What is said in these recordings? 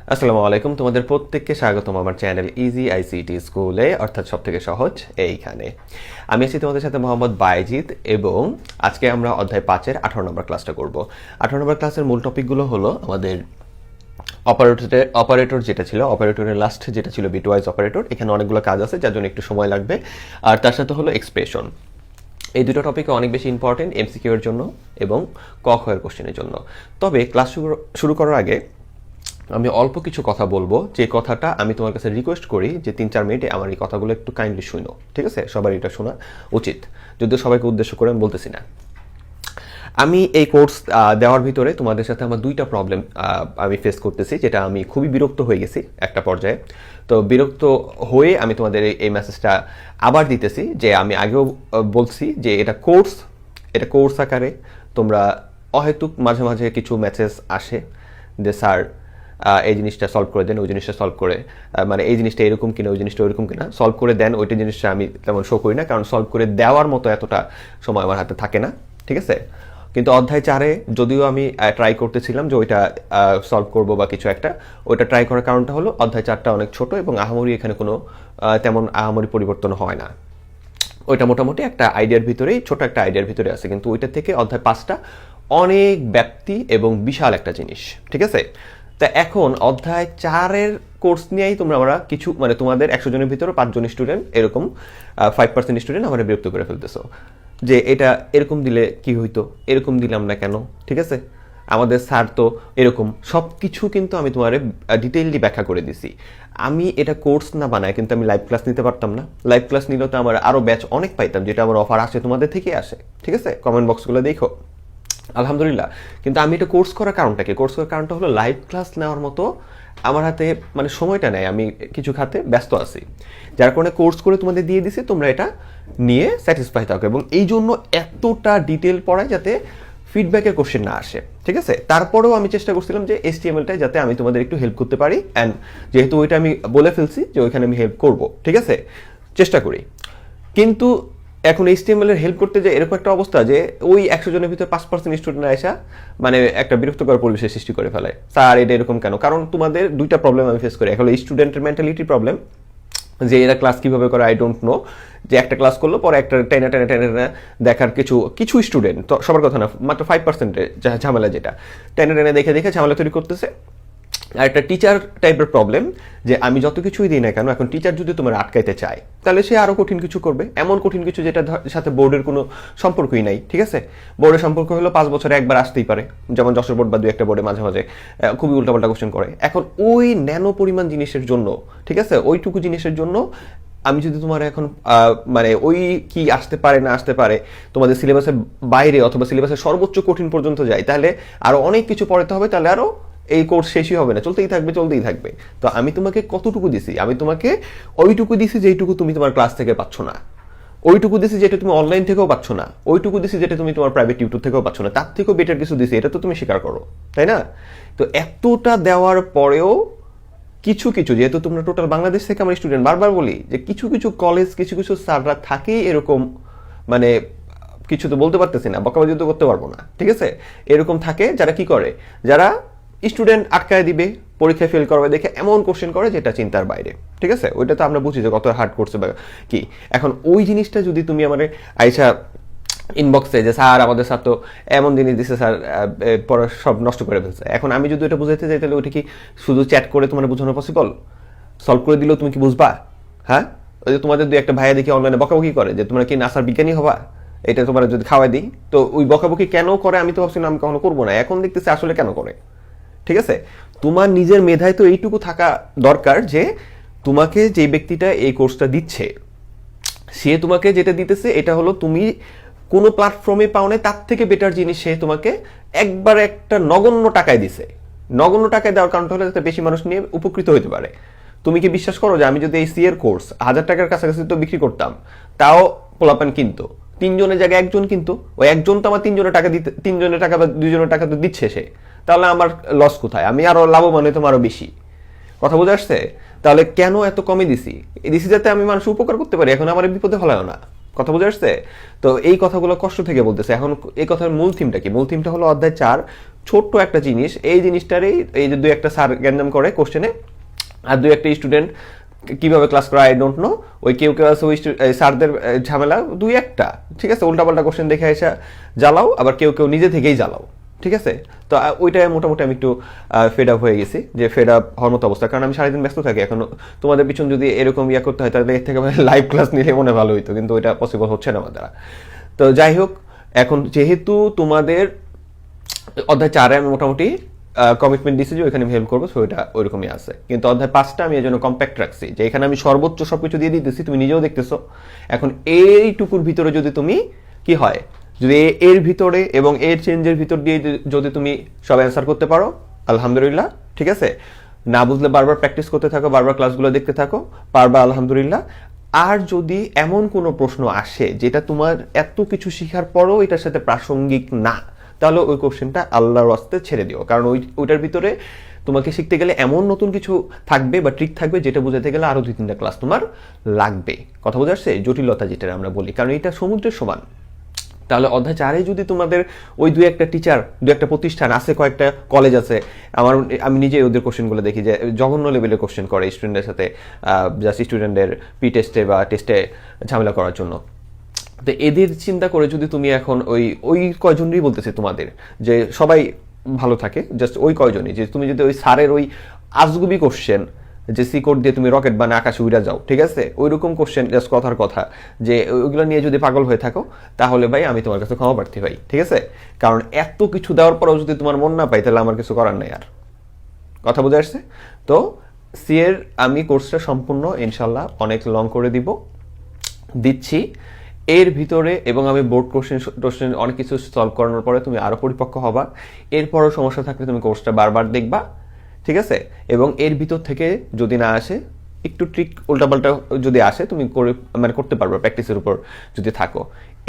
আসসালামু আলাইকুম, তোমাদের প্রত্যেককে স্বাগতম আমার চ্যানেল ইজি আইসিটি স্কুলে, অর্থাৎ সবথেকে সহজ এইখানে। আমি আছি তোমাদের সাথে মোহাম্মদ বাইজিদ এবং আজকে আমরা অধ্যায় 5-এর 18 নম্বর ক্লাসটা করব। 18 নম্বর ক্লাসের মূল টপিকগুলো হলো আমাদের অপারেটর যেটা ছিল, অপারেটরের লাস্ট যেটা ছিল বিটওয়াইজ অপারেটর। এখানে অনেকগুলো কাজ আছে যার জন্য একটু সময় লাগবে, আর তার সাথে হলো এক্সপ্রেশন। এই দুটো টপিকে অনেক বেশি ইম্পর্টেন্ট এমসিকিউ এর জন্য এবং ক খ এর কোশ্চেনের জন্য। তবে ক্লাস শুরু করার আগে আমি অল্প কিছু কথা বলবো, যে কথাটা আমি তোমার কাছে রিকোয়েস্ট করি যে 3-4 মিনিটে আমার এই কথাগুলো একটু কাইন্ডলি শুনো, ঠিক আছে? সবার এটা শোনা উচিত, যদিও সবাইকে উদ্দেশ্য করে আমি বলতেছি না। আমি এই কোর্স দেওয়ার ভিতরে তোমাদের সাথে আমার দুইটা প্রবলেম আমি ফেস করতেছি, যেটা আমি খুবই বিরক্ত হয়ে গেছি একটা পর্যায়ে। তো বিরক্ত হয়ে আমি তোমাদের এই মেসেজটা আবার দিতেছি যে আমি আগেও বলছি যে এটা কোর্স আকারে তোমরা অহেতুক মাঝে মাঝে কিছু মেসেজ আসে যে স্যার এই জিনিসটা সলভ করে দেন, ওই জিনিসটা সলভ করে মানে এই জিনিসটা এরকম কিনা ওই জিনিসটা ওইরকম কিনা সলভ করে দেন, ওইটা জিনিসটা আমি তেমন শো করি না, কারণ সলভ করে দেওয়ার মতো এতটা সময় আমার হাতে থাকে না, ঠিক আছে? কিন্তু অধ্যায় 4-এ যদিও আমি ট্রাই করতেছিলাম যে ওইটা সলভ করবো বা কিছু একটা, ওইটা ট্রাই করার কারণটা হলো অধ্যায় 4টা অনেক ছোট এবং আহামরি এখানে কোনো তেমন আহামরি পরিবর্তন হয় না। ওইটা মোটামুটি একটা আইডিয়ার ভিতরেই, ছোট একটা আইডিয়ার ভিতরে আছে, কিন্তু ওইটা থেকে অধ্যায় 5টা অনেক ব্যাপ্তি এবং বিশাল একটা জিনিস, ঠিক আছে? তা এখন অধ্যায় 4-এর কোর্স নিয়েই আমরা কিছু মানে তোমাদের 100 জনের ভিতরে 5 জন স্টুডেন্ট, এরকম 5% স্টুডেন্ট আমরা বিরক্ত করে ফেলতেছো যে এটা এরকম দিলে কি হইতো, এরকম দিলাম না কেন, ঠিক আছে? আমাদের স্যার তো এরকম সব কিছু কিন্তু আমি তোমার ডিটেইললি ব্যাখ্যা করে দিছি। আমি এটা কোর্স না বানায় কিন্তু আমি লাইভ ক্লাস নিতে পারতাম না? লাইভ ক্লাস নিলেও তো আমার আরও ব্যাচ অনেক পাইতাম, যেটা আমার অফার আসে তোমাদের থেকে আসে, ঠিক আছে? কমেন্ট বক্সগুলো দেখো, আলহামদুলিল্লাহ। কিন্তু আমি এটা কোর্স করার কারণটা কি? কোর্স করার কারণটা হলো লাইভ ক্লাস নেওয়ার মতো আমার হাতে মানে সময়টা নেই, আমি কিছু খাতে ব্যস্ত আছি, যার কারণে কোর্স করে তোমাদের দিয়ে দিছি, তোমরা এটা নিয়ে স্যাটিসফাই থাকো। এবং এই জন্য এতটা ডিটেল পড়ায় যাতে ফিডব্যাকের কোশ্চেন না আসে, ঠিক আছে? তারপরেও আমি চেষ্টা করছিলাম যে HTML-টাই যাতে আমি তোমাদের একটু হেল্প করতে পারি, অ্যান্ড যেহেতু ওইটা আমি বলে ফেলছি যে ওইখানে আমি হেল্প করব, ঠিক আছে? চেষ্টা করি। কিন্তু এখন HTML-এর হেল্প করতে যে এরকম একটা অবস্থা যে ওই 100 জনের ভিতরে 5% স্টুডেন্ট আসা মানে একটা বিরক্তকর পরিবেশের সৃষ্টি করে ফেলে। স্যার এটা এরকম কেন? কারণ তোমাদের দুইটা প্রবলেম আমি ফেস করি। এখন স্টুডেন্টের মেন্টালিটি প্রবলেম, যে এরা ক্লাস কিভাবে করে আই ডোন্ট নো, যে একটা ক্লাস করলো পরে একটা টেনে টেনে টেনে টেনে দেখার কিছু স্টুডেন্ট, তো সবার কথা না, মাত্র 5%-এর ঝামেলা, যেটা টেনে টেনে দেখে দেখে ঝামেলা তৈরি করতেছে। আর একটা টিচার টাইপের প্রবলেম, যে আমি যত কিছুই দিই না কেন, এখন টিচার যদি তোমার আটকাইতে চায় তাহলে সে আরও কঠিন কিছু করবে, এমন কঠিন কিছু যেটা সাথে বোর্ডের কোনো সম্পর্কই নাই, ঠিক আছে? বোর্ডের সম্পর্ক হলো 5 বছরে একবার আসতেই পারে, যেমন যশোর বোর্ড বা 2-একটা বোর্ডে মাঝে মাঝে খুবই উল্টাপাল্টা কোশ্চেন করে। এখন ওই ন্যানো পরিমাণ জিনিসের জন্য, ঠিক আছে, ওইটুকু জিনিসের জন্য আমি যদি তোমার এখন মানে ওই কি আসতে পারে না আসতে পারে তোমাদের সিলেবাসের বাইরে অথবা সিলেবাসের সর্বোচ্চ কঠিন পর্যন্ত যাই, তাহলে আরও অনেক কিছু পড়াতে হবে, তাহলে আরও এই কোর্স শেষই হবে না, চলতেই থাকবে। তো আমি তোমাকে কতটুকু দিছি? আমি তোমাকে ওইটুকু দিছি যেইটুকু তুমি তোমার ক্লাস থেকে পাচ্ছ না, ওইটুকু দিছি যেটা তুমি অনলাইন থেকেও পাচ্ছ না, ওইটুকু দিছি যেটা তুমি তোমার প্রাইভেট টিউটর থেকেও পাচ্ছ না, তার থেকেও বেটার কিছু দিছি, এটা তো তুমি স্বীকার করো, তাই না? তো এতটা দেওয়ার পরেও কিছু যেহেতু তোমরা টোটাল বাংলাদেশ থেকে আমার স্টুডেন্ট, বারবার বলি যে কিছু কলেজ কিছু স্যাররা থাকেই এরকম, মানে কিছু তো বলতে পারতেছি না, বকাবাজি তো করতে পারবো না, ঠিক আছে? এরকম থাকে যারা কি করে, যারা স্টুডেন্ট আটকায় দিবে, পরীক্ষায় ফেল করবে দেখে এমন কোশ্চেন করে যেটা চিন্তার বাইরে, ঠিক আছে? ওইটা তো আমরা বুঝি যে কত হার্ড করছে বা কি। এখন ওই জিনিসটা যদি তুমি আমার আইসা ইনবক্সে যে স্যার আমাদের স্যার তো এমন জিনিস দিচ্ছে স্যার, পড়া সব নষ্ট করে ফেলছে, এখন আমি যদি ওটা বুঝাইতে যাই তাহলে ওইটা কি শুধু চ্যাট করে তোমার বোঝানো পসিবল? সলভ করে দিলেও তুমি কি বুঝবা? হ্যাঁ, ওই যে তোমাদের 2-একটা ভাইয়া দেখি অনলাইনে বকাবকি করে যে তোমরা কি নাসার বিজ্ঞানী হবা, এটা তোমার যদি খাওয়াই দিই। তো ওই বকাবকি কেন করে আমি তো ভাবছিলাম আমি কখনো করবো না, এখন দেখতেছি আসলে কেন করে, ঠিক আছে? তোমার নিজের মেধায় তো এইটুকু থাকা দরকার যে তোমাকে যে ব্যক্তিটা এই কোর্সটা দিচ্ছে সে তোমাকে যেটা দিতেছে এটা হলো তুমি কোনো প্ল্যাটফর্মে পাও না, তার থেকে বেটার জিনিস সে তোমাকে একবার একটা নগণ্য টাকায় দিছে। নগণ্য টাকায় দেওয়ার কারণটা হলো যাতে বেশি মানুষ নিয়ে উপকৃত হতে পারে। তুমি কি বিশ্বাস করো যে আমি যদি এই সিএর কোর্স 1000 টাকার কাছাকাছি তো বিক্রি করতাম, তাও পোলাপান কিন্তু 3 জনের জায়গায় 1 জন, কিন্তু ওই 1 জন তো আমার 3 জনের টাকা দিতে, 3 জনের টাকা বা 2 জনের টাকা তো দিচ্ছে সে, তাহলে আমার লস কোথায়? আমি আরো লাভবান হইতাম আরো বেশি। কথা বোঝা আসছে? তাহলে কেন এত কমে দিছি যাতে আমি মানুষ উপকার করতে পারি, এখন আমার বিপদে ফেলায় না। কথা বোঝা আসছে? তো এই কথাগুলো কষ্ট থেকে বলতেছে। এখন এই কথার মূল থিমটা কি? মূল থিমটা হলো অধ্যায় 4 ছোট্ট একটা জিনিস, এই জিনিসটারই এই যে 2-1টা স্যার গ্যাঞ্জাম করে কোশ্চেনে, আর 2-1টা স্টুডেন্ট কিভাবে ক্লাস করে আই ডোন্ট নো, ওই কেউ আছে ওই স্যারদের ঝামেলা 2-1টা, ঠিক আছে, উল্টাপাল্টা কোশ্চেন দেখে এসে জ্বালাও, আবার কেউ নিজে থেকেই জ্বালাও, ঠিক আছে। তো ওইটাই মোটামুটি আমি একটু ফেড আপ হয়ে গেছি, যে ফেড আপ হওয়ার মতো অবস্থা, কারণ আমি সারাদিন ব্যস্ত থাকি। এখন তোমাদের পিছন যদি এরকম করতে হয় তাহলে এর থেকে লাইভ ক্লাস নিলে মনে ভালো হইতো, কিন্তু ওইটা পসিবল হচ্ছে না আমার দ্বারা। তো যাই হোক, এখন যেহেতু তোমাদের অধ্যায় 4-এ আমি মোটামুটি কমিটমেন্ট দিচ্ছি যে ওইখানে হেল্প করবো, সো এটা ওইরকমই আছে। কিন্তু অধ্যায় 5টা আমি এই জন্য কম্প্যাক্ট রাখছি, যে এখানে আমি সর্বোচ্চ সবকিছু দিয়ে দিতেছি, তুমি নিজেও দেখতেছো। এখন এইটুকুর ভিতরে যদি তুমি কি হয়, যদি এর ভিতরে এবং এর চেঞ্জের ভিতর দিয়ে যদি তুমি সব অ্যান্সার করতে পারো, আলহামদুলিল্লাহ, ঠিক আছে। না বুঝলে বারবার প্র্যাকটিস করতে থাকো, বারবার ক্লাসগুলো দেখতে থাকো, পারবা আলহামদুলিল্লাহ। আর যদি এমন কোনো প্রশ্ন আসে যেটা তোমার এত কিছু শেখার পরও এটার সাথে প্রাসঙ্গিক না, তাহলে ওই কোশ্চেনটা আল্লাহর রাস্তে ছেড়ে দিও, কারণ ওইটার ভিতরে তোমাকে শিখতে গেলে এমন নতুন কিছু থাকবে বা ট্রিক থাকবে যেটা বোঝাতে গেলে আরো 2-3টা ক্লাস তোমার লাগবে। কথা বোঝা যাচ্ছে? জটিলতা যেটা আমরা বলি, কারণ এটা সমুদ্রের সমান। তাহলে অধ্যায় 4-এ যদি তোমাদের ওই 2-1টা টিচার, 2-1টা প্রতিষ্ঠান আছে, কয়েকটা কলেজ আছে, আমি নিজেই ওদের কোশ্চেনগুলো দেখি যে জঘন্য লেভেলের কোশ্চেন করে স্টুডেন্টের সাথে, জাস্ট স্টুডেন্টের পি টেস্টে বা টেস্টে ঝামেলা করার জন্য। তো এদের চিন্তা করে যদি তুমি এখন ওই কয়জনই বলতেছে তোমাদের যে সবাই ভালো থাকে, জাস্ট ওই কয়জনই, যে তুমি যদি ওই স্যারের ওই আজগুবি কোশ্চেন, যে সি কোড দিয়ে তুমি রকেট বানা আকাশে উড়া যাও, ঠিক আছে, ওইরকম কোশ্চেন, জাস্ট কথার কথা, যে ওইগুলো নিয়ে যদি পাগল হয়ে থাকো, তাহলে ভাই আমি তোমার কাছে ক্ষমা প্রার্থী ভাই, ঠিক আছে। কারণ এত কিছু দেওয়ার পরেও যদি তোমার মন না পাই, তাহলে আমার কিছু করার নাই আর। কথা বোঝা আসছে? তো সি এর আমি কোর্সটা সম্পূর্ণ ইনশাল্লাহ অনেক লং করে দিচ্ছি এর ভিতরে, এবং আমি বোর্ড কোশ্চেন অনেক কিছু সলভ করানোর পরে তুমি আরো পরিপক্ক হবা। এরপরও সমস্যা থাকলে তুমি কোর্সটা বারবার দেখবা, ঠিক আছে। এবং এর ভিতর থেকে যদি না আসে, একটু ট্রিক উল্টাপাল্টা যদি আসে, তুমি করতে পারবে প্র্যাকটিসের উপর যদি থাকো।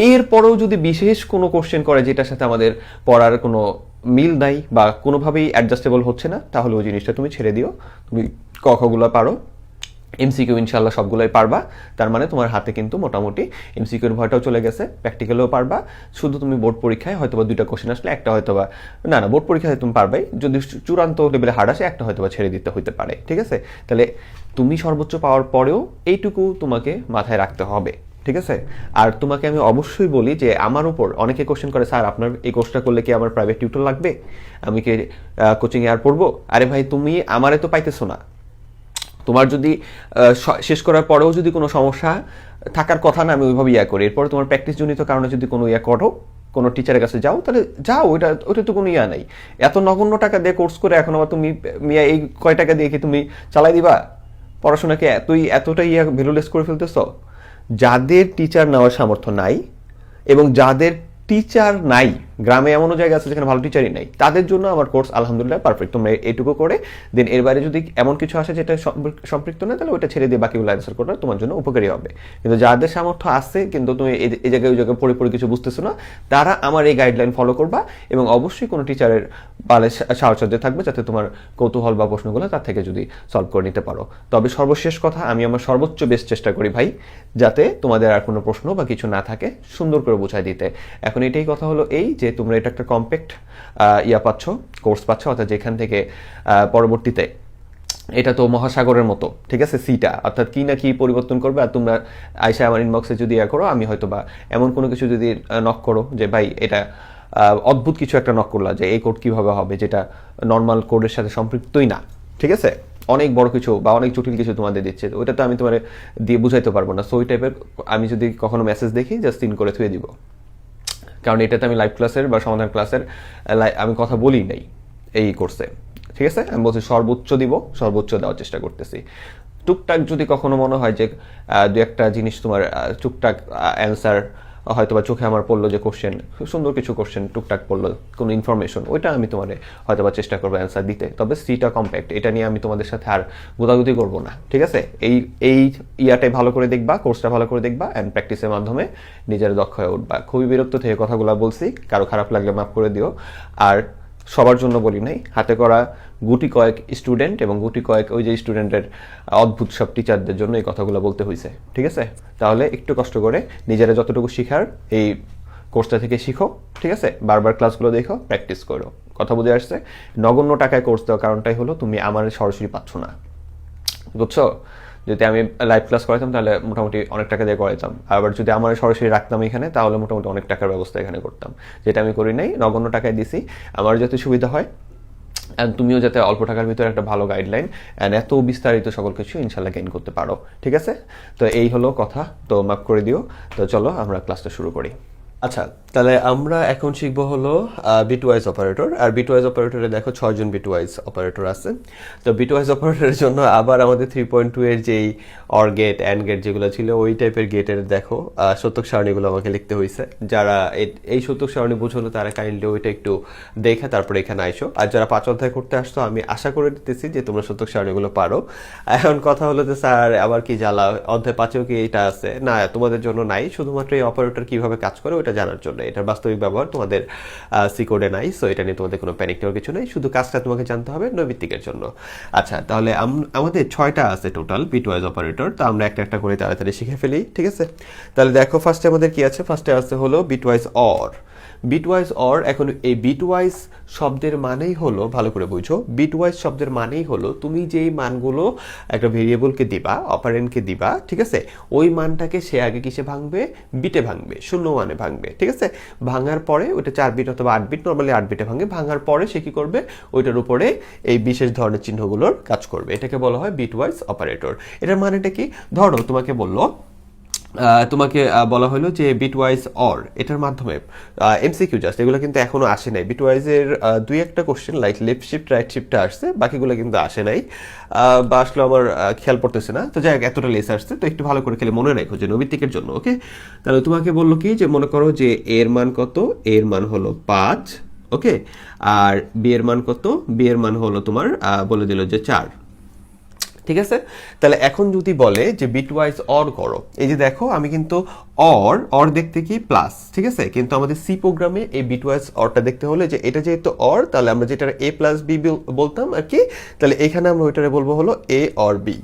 এরপরেও যদি বিশেষ কোনো কোশ্চেন করে যেটার সাথে আমাদের পড়ার কোনো মিল নাই বা কোনোভাবেই অ্যাডজাস্টেবল হচ্ছে না, তাহলে ওই জিনিসটা তুমি ছেড়ে দিও। তুমি কখগুলো পারো, এমসিকিউ ইনশাল্লাহ সবগুলোই পারবা। তার মানে তোমার হাতে কিন্তু মোটামুটি এমসিকিউর ভয়টাও চলে গেছে, প্র্যাকটিক্যালও পারবা। শুধু তুমি বোর্ড পরীক্ষায় হয়তোবা 2টা কোশ্চেন আসলে একটা হয়তোবা না, বোর্ড পরীক্ষায় তুমি পারবাই, যদি চূড়ান্ত লেভেলে হার্ড আসে একটা হয়তোবা ছেড়ে দিতে হইতে পারে, ঠিক আছে। তাহলে তুমি সর্বোচ্চ পাওয়ার পরেও এইটুকু তোমাকে মাথায় রাখতে হবে, ঠিক আছে। আর তোমাকে আমি অবশ্যই বলি যে আমার উপর অনেকে কোশ্চেন করে, স্যার আপনার এই কোর্সটা করলে কি আমার প্রাইভেট টিউটর লাগবে, আমি কি কোচিংয়ে আর পড়বো? আরে ভাই, তুমি আমারে তো পাইতেছো না। তোমার যদি শেষ করার পরেও যদি কোনো সমস্যা থাকার কথা না, আমি ওইভাবে করি। এরপরে তোমার প্র্যাকটিস জনিত কারণে যদি কোনো করো, কোনো টিচারের কাছে যাও, তাহলে যাও, ওইটা তো কোনো নাই। এত নগণ্য টাকা দিয়ে কোর্স করে এখন আবার তুমি এই কয় টাকা দিয়ে কি তুমি চালাই দিবা পড়াশোনাকে? এতটা ভ্যালুলেস করে ফেলতেছ। যাদের টিচার নেওয়ার সামর্থ্য নাই এবং যাদের টিচার নাই, গ্রামে এমনও জায়গা আছে যেখানে ভালো টিচারই নাই, তাদের জন্য আমার কোর্স আলহামদুলিল্লাহ পারফেক্ট। তোমরা এইটুকু করে দেন এর বাইরে যদি এমন কিছু আসে যেটা সম্পৃক্ত না, তাহলে ওইটা ছেড়ে দিয়ে বাকিগুলো অ্যান্সার করা তোমার জন্য উপকারী হবে। কিন্তু যাদের সামর্থ্য আছে কিন্তু তুমি এই জায়গায় ওই জায়গায় পড়ে কিছু বুঝতেছো না, তারা আমার এই গাইডলাইন ফলো করবা এবং অবশ্যই কোনো টিচারের পালে সাহচর্য থাকবে, যাতে তোমার কৌতূহল বা প্রশ্নগুলো তার থেকে যদি সলভ করে নিতে পারো। তবে সর্বশেষ কথা, আমি আমার সর্বোচ্চ বেস্ট চেষ্টা করি ভাই, যাতে তোমাদের আর কোনো প্রশ্ন বা কিছু না থাকে, সুন্দর করে বোঝাই দিতে। এখন এটাই কথা হলো এই যে তোমরা এটা একটা কম্প্যাক্ট পাচ্ছ, কোর্স পাচ্ছ, অর্থাৎ যেখান থেকে পরবর্তীতে এটা তো মহাসাগরের মতো, ঠিক আছে, সিটা, অর্থাৎ কি না কি পরিবর্তন করবে। আর তোমরা আইসা আমার ইনবক্সে যদি করো, আমি হয়তো বা এমন কোনো কিছু যদি নক করো যে ভাই এটা অদ্ভুত কিছু একটা নক করলা, যে এই কোড কিভাবে হবে যেটা নর্মাল কোডের সাথে সম্পৃক্তই না, ঠিক আছে, অনেক বড় কিছু বা অনেক জটিল কিছু তোমাদের দিচ্ছে, ওইটা তো আমি তোমার দিয়ে বুঝাইতে পারবো না। সো ওই টাইপের আমি যদি কখনো মেসেজ দেখি, জাস্ট সিন করে থুয়ে দিব, কারণ এটাতে আমি লাইভ ক্লাসের বা সমাধান ক্লাসের আমি কথা বলি নাই এই কোর্সে, ঠিক আছে। আমি বলছি সর্বোচ্চ দিব, সর্বোচ্চ দেওয়ার চেষ্টা করতেছি। টুকটাক যদি কখনো মনে হয় যে 2-1টা জিনিস তোমার টুকটাক অ্যান্সার হয়তো বা চোখে আমার পড়লো, যে কোশ্চেন সুন্দর কিছু কোশ্চেন টুকটাক পড়লো, কোনো ইনফরমেশন, ওইটা আমি তোমার হয়তো বা চেষ্টা করবো অ্যান্সার দিতে। তবে সিটা কম্প্যাক্ট, এটা নিয়ে আমি তোমাদের সাথে আর গোদাগুদি করবো না, ঠিক আছে। এই ইয়াটাই ভালো করে দেখবা, কোর্সটা ভালো করে দেখবা, অ্যান্ড প্র্যাকটিসের মাধ্যমে নিজের দক্ষ হয়ে উঠবা। খুবই বিরক্ত থেকে কথাগুলো বলছি, কারো খারাপ লাগলে মাফ করে দিও। আর সবার জন্য বলি নাই, হাতে করা গুটি কয়েক স্টুডেন্ট এবং গুটি কয়েক ওই যে স্টুডেন্টের অদ্ভুত সব টিচারদের জন্য এই কথাগুলো বলতে হয়েছে, ঠিক আছে। তাহলে একটু কষ্ট করে নিজেরা যতটুকু শিখার এই কোর্সটা থেকে শিখো, ঠিক আছে, বারবার ক্লাসগুলো দেখো, প্র্যাকটিস করো। কথা বুঝে আসছে? নগণ্য টাকায় কোর্স দেওয়ার কারণটাই হলো তুমি আমার সরাসরি পাচ্ছ না, বুঝছো? যদি আমি লাইভ ক্লাস করাতাম তাহলে মোটামুটি অনেক টাকা দিয়ে করাইতাম, আবার যদি আমার সরাসরি রাখতাম এখানে তাহলে মোটামুটি অনেক টাকার ব্যবস্থা এখানে করতাম, যেটা আমি করি নাই। নগণ্য টাকায় দিছি, আমার যাতে সুবিধা হয় অ্যান্ড তুমিও যাতে অল্প টাকার ভিতরে একটা ভালো গাইডলাইন অ্যান্ড এত বিস্তারিত সকল কিছু ইনশাল্লাহ গেইন করতে পারো, ঠিক আছে? তো এই হলো কথা, তো মাফ করে দিও। তো চলো আমরা ক্লাসটা শুরু করি। আচ্ছা, তাহলে আমরা এখন শিখবো হলো বিটওয়াইজ অপারেটর। আর বিটওয়াইজ অপারেটরে দেখো 6 জন বিটওয়াইজ অপারেটর আছে। তো বিটওয়াইজ অপারেটরের জন্য আবার আমাদের 3.2 এর যেই অর গেট, অ্যান্ড গেট যেগুলো ছিল ওই টাইপের গেটের দেখো সত্যক সারণীগুলো আমাকে লিখতে হয়েছে। যারা এই সত্যক সারণী বুঝলো তারা কাইন্ডলি ওইটা একটু দেখে তারপরে এখানে আইসো। আর যারা 5 অধ্যায় করতে আসতো আমি আশা করে দিতেছি যে তোমরা সত্যক সারণীগুলো পারো। এখন কথা হলো যে স্যার আবার কি জ্বালা, অধ্যায় 5এও কি এটা আছে? না, তোমাদের জন্য নাই, শুধুমাত্র এই অপারেটর কিভাবে কাজ করে ওটা জানার জন্য। এটার বাস্তবিক ব্যবহার তোমাদের সি কোডে নাই, সো এটা নিয়ে তোমাদের কোনো প্যানিক নেওয়ার কিছু নেই, শুধু কাজটা তোমাকে জানতে হবে নৈমিত্তিকের জন্য। আচ্ছা, তাহলে আমাদের 6টা আছে টোটাল বিটওয়াইজ অপারেটর, তো আমরা একটা একটা করে তাড়াতাড়ি শিখে ফেলি, ঠিক আছে? তাহলে দেখো ফার্স্টে আমাদের কি আছে? ফার্স্টে আছে হলো বিটওয়াইজ অর। বিটওয়াইজ অর, এখন এই বিটওয়াইজ শব্দের মানেই হলো, ভালো করে বুঝো, বিটওয়াইজ শব্দের মানেই হলো তুমি যেই মানগুলো একটা ভেরিয়েবলকে দিবা, অপারেন্টকে দিবা, ঠিক আছে, ওই মানটাকে সে আগে কিসে ভাঙবে? বিটে ভাঙবে, 0-1-এ ভাঙবে, ঠিক আছে? ভাঙার পরে ওইটা 4 বিট অথবা 8 বিট, নর্মালি 8 বিটে ভাঙে। ভাঙার পরে সে কি করবে? ওইটার উপরে এই বিশেষ ধরনের চিহ্নগুলোর কাজ করবে। এটাকে বলা হয় বিটওয়াইজ অপারেটর। এটার মানেটা কি? ধরো তোমাকে বলা হলো যে বিটওয়াইজ অর, এটার মাধ্যমে এমসিকিউ জাস্ট, এগুলো কিন্তু এখনো আসে নাই। বিটওয়াইজের 2-1টা question like left shift right শিফটটা আসছে, বাকিগুলো কিন্তু আসে নাই, বা আসলে আমার খেয়াল পড়তেছে না। তো যাই হোক, এতটা লেস আসছে, তো একটু ভালো করে খেলে মনে রাখো যে নৈমিত্তিকের জন্য। ওকে, তাহলে তোমাকে বললো কি যে মনে করো যে এর মান কত? এর মান হলো 5, ওকে, আর বি এর মান কত? বি এর মান হলো তোমার বলে দিল যে 4, ঠিক আছে? তাহলে এখন যদি বলে যে বিটওয়াইজ অর করো, এই যে দেখো আমি কিন্তু অর দেখতে কি প্লাস, ঠিক আছে, কিন্তু আমাদের সি প্রোগ্রামে এই বিটওয়াইজ অরটা দেখতে হলে যে এটা যেহেতু অর, তাহলে আমরা যেটা এ প্লাস বি বলতাম আর কি, তাহলে এখানে আমরা ওইটারে বলবো হলো এ অর বি,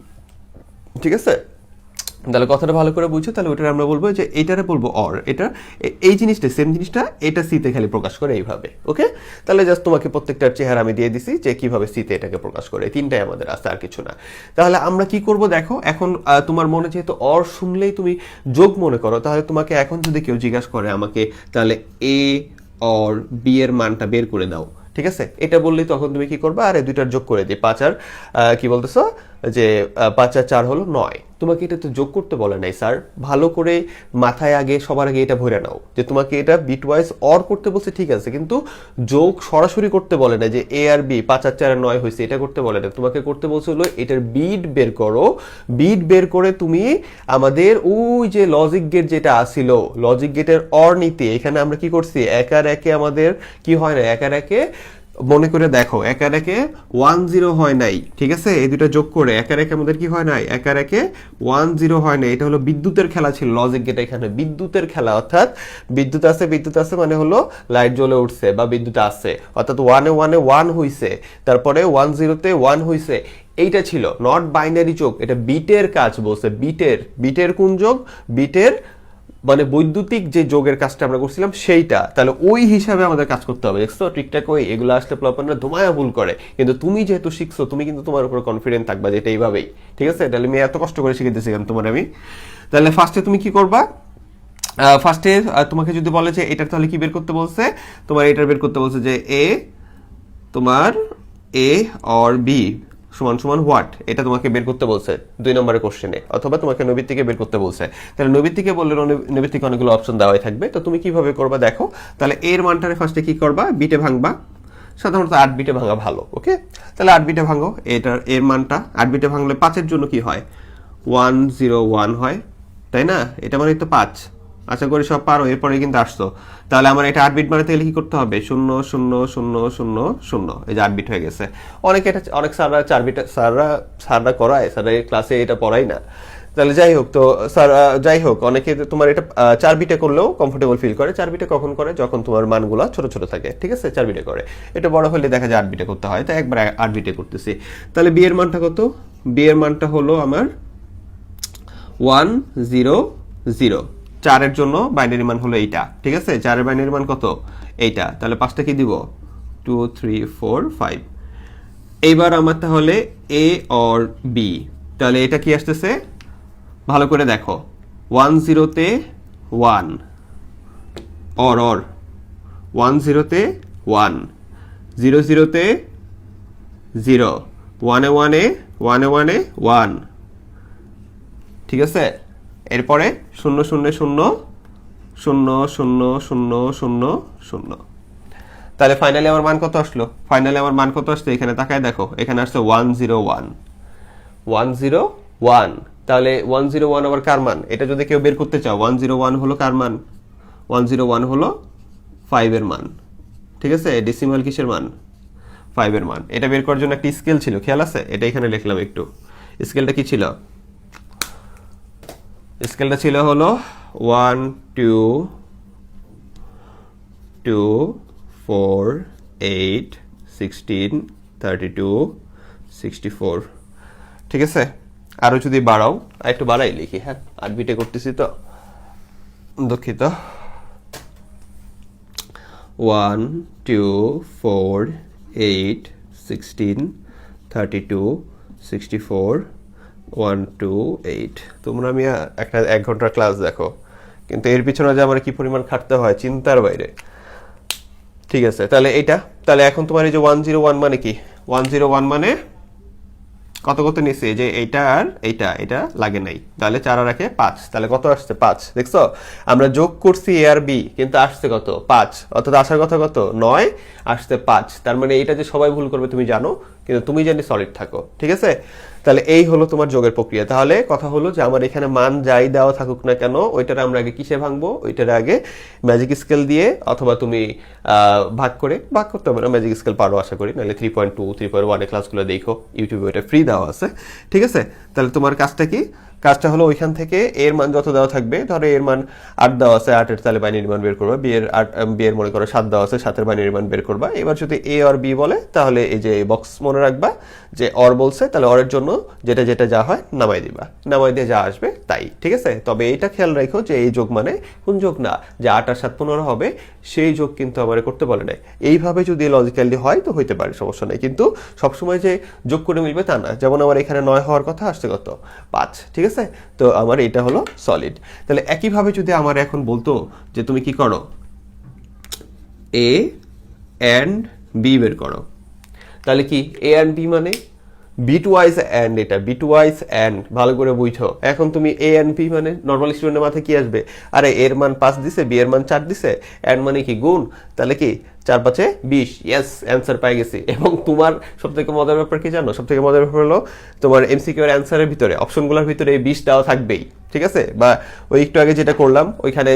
ঠিক আছে? তাহলে কথাটা ভালো করে বুঝছো, তাহলে ওইটা আমরা বলবো যে এইটারে বলবো অর, এটা এই জিনিসটা সেম জিনিসটা এটা সিতে খালি প্রকাশ করে এইভাবে, ওকে? তাহলে জাস্ট তোমাকে প্রত্যেকটার চেহারা আমি দিয়ে দিছি যে কিভাবে সিতে এটাকে প্রকাশ করে, তিনটাই আমাদের আছে, আর কিছু না। তাহলে আমরা কি করব দেখো, এখন তোমার মনে যেহেতু অর শুনলেই তুমি যোগ মনে করো, তাহলে তোমাকে এখন যদি কেউ জিজ্ঞাসা করে আমাকে তাহলে এ অর বি এর মানটা বের করে দাও, ঠিক আছে, এটা বললেই তখন তুমি কি করবা? আরে দুইটার যোগ করে দিই, 5 আর কি বলতেছো যে 5 আর 4 হলো 9। তোমাকে এটা তো যোগ করতে বলে নাই স্যার, ভালো করে মাথায় আগে সবার আগে এটা ভরে নাও যে তোমাকে এটা বিটওয়াইজ অর করতে বলছে, ঠিক আছে, কিন্তু যোগ সরাসরি করতে বলে না যে এ আর বি 5 আর 4 আর 9 হয়েছে, এটা করতে বলে না। তোমাকে করতে বলছে হলো এটার বিট বের করো, বিট বের করে তুমি আমাদের ওই যে লজিক গেট যেটা আসিল, লজিক গেটের অর নিতে এখানে আমরা কি করছি? এক আর একে আমাদের কি হয় না, এক আর একে মনে করে দেখো, এক আর একে 1-0 হয় নাই, ঠিক আছে? এই দুটো যোগ করে এক আর একে আমাদের কি হয় নাই? এক আর একে 1-0 হয় নাই। এটা হলো বিদ্যুতের খেলা ছিল লজিক গেট, এখানে বিদ্যুতের খেলা, অর্থাৎ বিদ্যুৎ আছে মানে হলো লাইট জ্বলে উঠছে বা বিদ্যুৎ আছে, অর্থাৎ 1-এ 1 হইছে, তারপরে 1-0-তে 1 হইছে, এইটা ছিল নট বাইনারি যোগ, এটা বিটের কাজ বলছে। বিটের কোন যোগ? বিটের মানে বৈদ্যুতিক যে যোগের কাজটা আমরা করছিলাম সেইটা, তাহলে ওই হিসাবে আমাদের কাজ করতে হবে। দেখছো ঠিকঠাক? ওই এগুলো আসলে প্লপাররা ধুমায়া ভুল করে, কিন্তু তুমি যেহেতু শিখছো তুমি কিন্তু তোমার উপর কনফিডেন্ট থাকবা যে এটা এইভাবেই, ঠিক আছে? তাহলে আমি এত কষ্ট করে শিখে দিয়েছি তোমার আমি। তাহলে ফার্স্টে তুমি কি করবা? ফার্স্টে তোমাকে যদি বলে যে এটা তাহলে কি বের করতে বলছে, তোমার এটা বের করতে বলছে যে এ তোমার এ অর বি সমান সমান হোয়াট, এটা তোমাকে বের করতে বলছে 2 নম্বরের কোশ্চেনে, অথবা তোমাকে নৈমিত্তিকে বের করতে বলছে। তাহলে নৈমিত্তিকে বললে নৈমিত্তিকে অনেকগুলো অপশন দেওয়াই থাকবে, তো তুমি কিভাবে করবা দেখো। তাহলে এর মানটারে ফার্স্টে কি করবা? বিটে ভাঙবা, সাধারণত 8 বিটে ভাঙা ভালো, ওকে? তাহলে 8 বিটে ভাঙো, এর মানটা 8 বিটে ভাঙলে 5-এর জন্য কি হয়? 1-0-1 হয়, তাই না? এটা মানে তো 5, আশা করি সব পারো, এরপরে কিন্তু আসতো। তাহলে আমার এটা 8 বিট বানাতে গেলে কি করতে হবে? 0-0-0-0-0, এই যে 8 বিট হয়ে গেছে। অনেক স্যাররা 4 বিট স্যাররা করায়, স্যাররা ক্লাসে এটা পড়াই না। তাহলে যাই হোক, তো স্যার যাই হোক, অনেকে তোমার এটা 4 বিটে করলেও কমফোর্টেবল ফিল করে। 4 বিটে কখন করে? যখন তোমার মানগুলো ছোট ছোট থাকে, ঠিক আছে? 4 বিটে করে। এটা বড় হলে দেখা যায় 8 বিটে করতে হয়, তাই একবার 8 বিটে করতেছি। তাহলে বি এর মানটা কত? বি এর মানটা হলো আমার 1-0-0, 4 এর জন্য বাইনারি মান হলো এইটা, ঠিক আছে? 4 এর বাইনারি মান কত? এইটা। তাহলে 5টা কি দিব? 2 3 4 5। এইবার আমার তাহলে এ অর বি, তাহলে এটা কি আসতেছে ভালো করে দেখো, 1 0 তে 1 অর 1 0 তে 1, 0 0 তে 0, 1 এ 1 এ 1 এ 1 এ 1, ঠিক আছে? এরপরে 0 0 0 0 0 0 0 0। তাহলে ফাইনালি আমার মান কত আসলো? ফাইনালি আমার মান কত আসছে এখানে তাকায় দেখো, এখানে আসছে 1 0 1 1 0 1। তাহলে 1 0 1 আবার কার মান? এটা যদি কেউ বের করতে চাও, 1 0 1 হলো কার মান? 1 0 1 হলো 5 এর মান, ঠিক আছে? ডেসিমাল কিসের মান? 5 এর মান। এটা বের করার জন্য একটা স্কেল ছিল, খেয়াল আছে? এটা এখানে লিখলাম একটু। স্কেলটা কি ছিল? স্কেলটা ছিল হলো 1 2 2 4 8 16 32 64, ঠিক আছে? আরো যদি বাড়াও, একটু বাড়াই লিখি, হ্যাঁ 8 বিটে করতেছি তো, দুঃখিত। 1 2 4 8 16 32 64 1 2 8। তোমরা আমি একটা 1 ঘন্টার ক্লাস দেখো, কিন্তু এর পিছনে যে আমার কি পরিমাণ খাটতে হয় চিন্তার বাইরে, ঠিক আছে? তাহলে এটা, তাহলে এখন তোমার এই যে 1 0 1 মানে কি? 1 0 1 মানে কত কত নিছে? যে এইটা আর এইটা, এটা লাগে নাই, তাহলে 4 আর 1 5, তাহলে কত আসছে? 5। দেখছো, আমরা যোগ করছি এ আর বি, কিন্তু আসছে কত? 5। অর্থাৎ আসার কথা কত? 9, আসছে 5। তার মানে এইটা যে সবাই ভুল করবে তুমি জানো, কিন্তু তুমি জানি সলিড থাকো, ঠিক আছে? তাহলে এই হলো তোমার যোগের প্রক্রিয়া। তাহলে কথা হলো যে আমার এখানে মান যাই দেওয়া থাকুক না কেন, ওইটার আমরা আগে কিসে ভাঙবো? ওইটার আগে ম্যাজিক স্কেল দিয়ে, অথবা তুমি ভাগ করতে হবে না, ম্যাজিক স্কেল পারো আশা করি, নাহলে 3.2 3.1 এর ক্লাসগুলো দেখো, ইউটিউবে ওইটা ফ্রি দেওয়া আছে, ঠিক আছে? তাহলে তোমার কাজটা কি? কাজটা হলো ওইখান থেকে এর মান যত দেওয়া থাকবে, ধরো এর মান 8 দেওয়া আছে, 8 এর তাহলে বাইনারি মান বের করবা, বি এর মনে করো 7 দেওয়া আছে, 7 এর বাইনারি মান বের করবা। এবার যদি এ আর বি বলে, তাহলে এই যে বক্স মনে রাখবা যে অর বলছে, তাহলে অরের জন্য যেটা যেটা যা হয় নামাই দিবা, নামাই দিয়ে যা আসবে তাই, ঠিক আছে? তবে এইটা খেয়াল রাখো যে এই যোগ মানে কোন যোগ না, যে 8 আর 7 15 হবে সেই যোগ কিন্তু আমার করতে বলে নাই। এইভাবে যদি লজিক্যালি হয় তো হইতে পারে, সমস্যা নেই, কিন্তু সবসময় যে যোগ করে মিলবে তা না। যেমন আমার এখানে 9 হওয়ার কথা, আসছে কত? 5, ঠিক আছে? তো আমার এটা হলো সলিড। তাহলে একইভাবে যদি আমার এখন বলতো যে তুমি কি করো, এ এন্ড বি বের করো, তাহলে কি এ এন্ড বি মানে বিট ওয়াইজ অ্যান্ড, এটা বিট ওয়াইজ অ্যান্ড, ভালো করে বুঝো। এখন তুমি এ এন্ড বি মানে নর্মাল স্টুডেন্টের মাথায় কি আসবে? আরে এর মান 5 দিছে, বি এর মান 4 দিছে, অ্যান্ড মানে কি গুণ, তাহলে কি 4 5 20, ইয়েস অ্যান্সার পাই গেছি। এবং তোমার সবথেকে মজার ব্যাপার কি জানো? সবথেকে মজার ব্যাপার হলো তোমার এমসিকিউ এর অ্যান্সারের ভিতরে, অপশনগুলোর ভিতরে এই 20 টাও থাকবেই, ঠিক আছে? বা ওই একটু আগে যেটা করলাম ওইখানে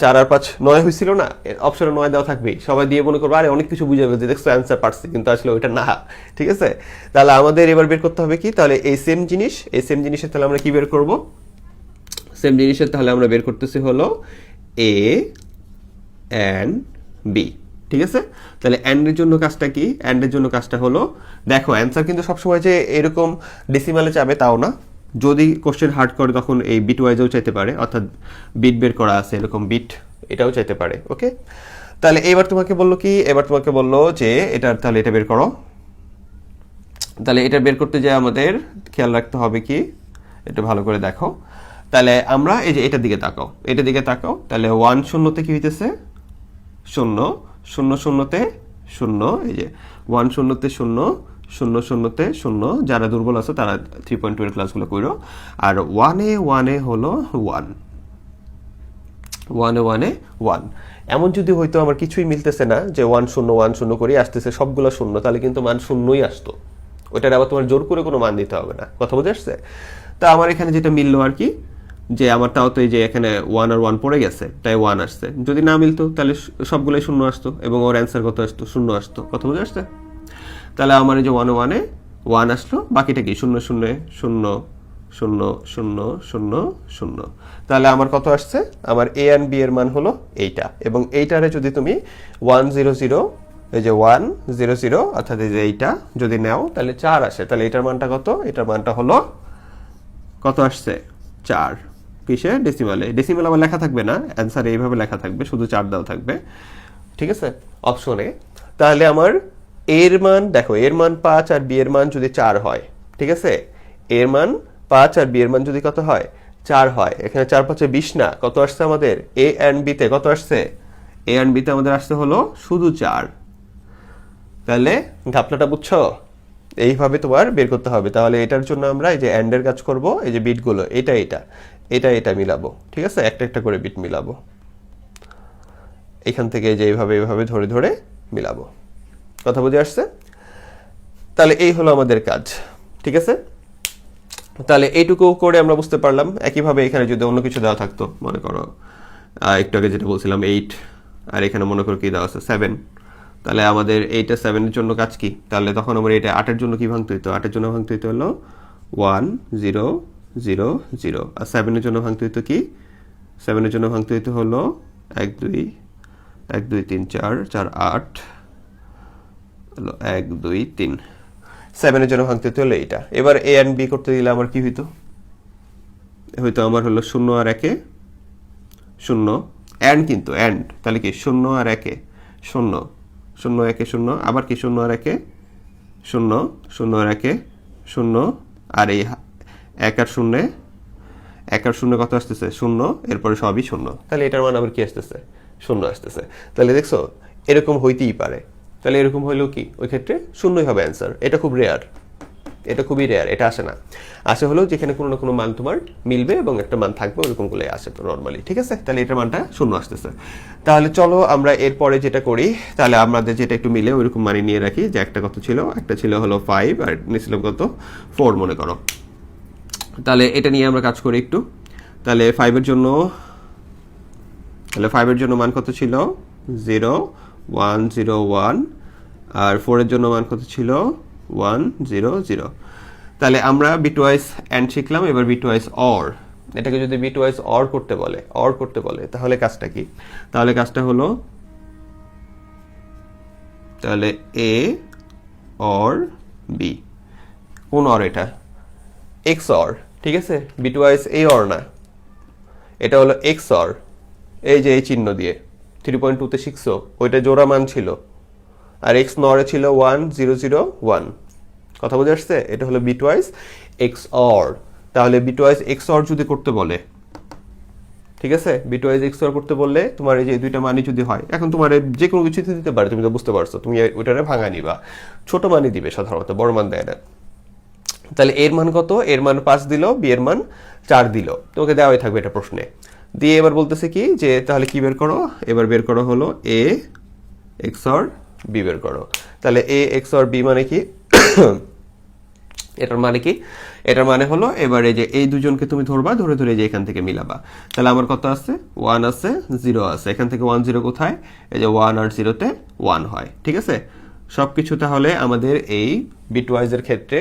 4 আর 5 9 হয়েছিল না, অপশনে 9 দেওয়া থাকবেই। সবাই দিয়ে মনে করবো আরে অনেক কিছু বুঝে গেছে, দেখছো অ্যান্সার পারছি, কিন্তু আসলে ওইটা না, ঠিক আছে? তাহলে আমাদের এবার বের করতে হবে কি? তাহলে এই সেম জিনিসের তাহলে আমরা কি বের করব? সেম জিনিসের তাহলে আমরা বের করতেছি হলো এ এন্ড বি, ঠিক আছে? তাহলে অ্যান্ডের জন্য কাজটা কি? অ্যান্ডের জন্য কাজটা হলো, দেখো অ্যান্সার কিন্তু সবসময় যে এরকম ডেসিমালে চাবে তাও না, যদি কোশ্চেন হার্ড করে তখন এই বিট ওয়াইজও চাইতে পারে, অর্থাৎ বিট বের করা আছে এরকম বিট, এটাও চাইতে পারে, ওকে? তাহলে এবার তোমাকে বললো কি? এবার তোমাকে বললো যে এটার তাহলে এটা বের করো। তাহলে এটা বের করতে যায় আমাদের খেয়াল রাখতে হবে কি, এটা ভালো করে দেখো। তাহলে আমরা এই যে এটার দিকে তাকাও, এটার দিকে তাকাও, তাহলে 1 0 তে কি হইতেছে? 0 0 0 তে 0, এই যে 1 0 তে 0 0 0 তে 0, যারা দুর্বল আছে তারা 3.2 এর ক্লাসগুলো কইরো। আর 1 এ হলো 1, 1 এ 1। এমন যদি হইতো আমার কিছুই মিলতেছে না, যে 1 0 1 0 করে আসতেছে সবগুলো 0, তাহলে কিন্তু মান 0ই আসতো, ওইটার আবার তোমার জোর করে কোনো মান দিতে হবে না। কথা বুঝে আসছে? তা আমার এখানে যেটা মিললো আর কি, যে আমার তাও তো এই যে এখানে 1 আর 1 পড়ে গেছে, তাই 1 আসছে। যদি না মিলতো তাহলে সবগুলোই 0 আসতো, এবং ওর অ্যান্সার কত আসতো? 0 আসতো। কথা বুঝে আসছে? তাহলে আমার এই যে 1 এ 1 আসলো, বাকিটা কি 0 0 0 0 0 0 0। তাহলে আমার কত আসছে? আমার এ এন্ড বি এর মান হলো এইটা, এবং এইটারে যদি তুমি 1 0 0, এই যে 1 0 0, অর্থাৎ এই যে এইটা যদি নাও তাহলে 4 আসে। তাহলে এটার মানটা কত? এটার মানটা হলো কত আসছে? 4, কিসে ডেসিমালে ডেসিমাল আবার লেখা থাকবে না অ্যান্সার এইভাবে লেখা থাকবে শুধু 4 দেওয়া থাকবে ঠিক আছে অপশনে তাহলে আমার এর মান দেখো এর মান 5 আর বি এর মান যদি 4 হয় ঠিক আছে এর মান 5 আর বি এর মান যদি কত হয় 4 হয় এখানে 4 5 20 না কত আসছে আমাদের এ এন্ড বি তে কত আসছে এ এন্ড বি তে আমাদের আসছে হলো শুধু 4 তাহলে ঘাপলাটা বুঝছো এইভাবে তোমার বের করতে হবে তাহলে এটার জন্য আমরা এই যে এন্ড এর কাজ করব এই যে বিটগুলো এটা মিলাবো ঠিক আছে একটা একটা করে বিট মিলাবো এখান থেকে যে এইভাবে ধরে ধরে মিলাবো কথা বুঝে আসছে তাহলে এই হলো আমাদের কাজ ঠিক আছে তাহলে এইটুকু করে আমরা বুঝতে পারলাম একইভাবে এখানে যদি অন্য কিছু দেওয়া থাকতো মনে করো একটু আগে যেটা বলছিলাম 8 আর এখানে মনে করো কি দেওয়া আছে 7 তাহলে আমাদের এইটা 7 এর জন্য কাজ কি তাহলে তখন আমরা এটা 8 এর জন্য কি ভাঙতে হতো 8 এর জন্য ভাঙতে হতো হলো 1 0 0 0 আর 7 এর জন্য ভাঙতে হতো কি 7 এর জন্য ভাঙতে হতো হলো 1 2 1 2 3 4 4 8 হলো 1 2 3 7 এর জন্য ভাঙতে হতো হলো এইটা এবার এ এন্ড বি করতে দিলে আমার কি হইতো হয়তো আমার হলো 0 আর 1 এ 0 এন্ড কিন্তু এন্ড তাহলে কি 0 আর 1 এ 0 0 1 এ 0 আবার কি 0 আর 1 এ 0 0 আর 1 এ 0 আর এই 1 আর 0 1 আর 0 কত আসতেছে 0 এরপরে সবই 0 তাহলে এটার মান আবার কি আসতেছে 0 আসতেছে তাহলে দেখছো এরকম হইতেই পারে তাহলে এরকম হইলো কি ওই ক্ষেত্রে 0ই হবে অ্যান্সার এটা খুব রেয়ার এটা খুবই রেয়ার এটা আসে না আসে হলো যেখানে কোনো না কোনো মান তোমার মিলবে এবং একটা মান থাকবে ওরকম গুলো আসে নরমালি ঠিক আছে তাহলে এটার মানটা 0 আসতেছে তাহলে চলো আমরা এরপরে যেটা করি তাহলে আমাদের যেটা একটু মিলে ওইরকম মানে নিয়ে রাখি যে একটা কত ছিল একটা ছিল হলো 5 আর নিছিলাম কত 4 মনে করো তাহলে এটা নিয়ে আমরা কাজ করি একটু তাহলে 5 এর জন্য মান কত ছিল 0 1 0 1 আর 4 এর জন্য মান কত ছিল 1 0 0 তাহলে আমরা বিটওয়াইজ এন্ড শিখলাম এবার বিটওয়াইজ অর এটাকে যদি বিটওয়াইজ অর করতে বলে তাহলে কাজটা কি তাহলে কাজটা হলো তাহলে এ অর বি কোন অর এটা এক্স অর ঠিক আছে বিটওয়াইজ এ অর না এটা হলো এক্স অর এই যে এই চিহ্ন দিয়ে 3.2 তে শিখছো ওইটা জোড়া মান ছিল আর এক্স নরে ছিল 1 0 0 1 কথা বুঝে আসছে এটা হলো বিটওয়াইজ এক্স অর তাহলে বিটওয়াইজ এক্স অর যদি করতে বলে ঠিক আছে বিটওয়াইজ এক্স অর করতে বললে তোমার এই যে দুইটা মানই যদি হয় এখন তোমার যে কোনো কিছু দিতে পারে তুমি তো বুঝতে পারছো তুমি ওইটারে ভাঙা নিবা ছোট মানই দিবে সাধারণত বড় মান দেয় না তাহলে এর মান কত এর মান 5 দিল বি এর মান 4 দিল তোমাকে দেওয়াই থাকবে এটা প্রশ্নে দিয়ে এবার বলতেছে কি যে তাহলে কি বের করো এবার বের করো হলো এ এক্স অর বি বের করো তাহলে এ এক্স অর বি মানে কি এটার মানে কি এটার মানে হলো এবারে যে এই দুজনকে তুমি ধরবা ধরে ধরে যে এখান থেকে মিলাবা তাহলে আমার কত আছে 1 আছে 0 আছে এখান থেকে 1 0 কোথায় এই যে 1 আর 0 তে 1 হয় ঠিক আছে সবকিছু তাহলে আমাদের এই বিটওয়াইজ এর ক্ষেত্রে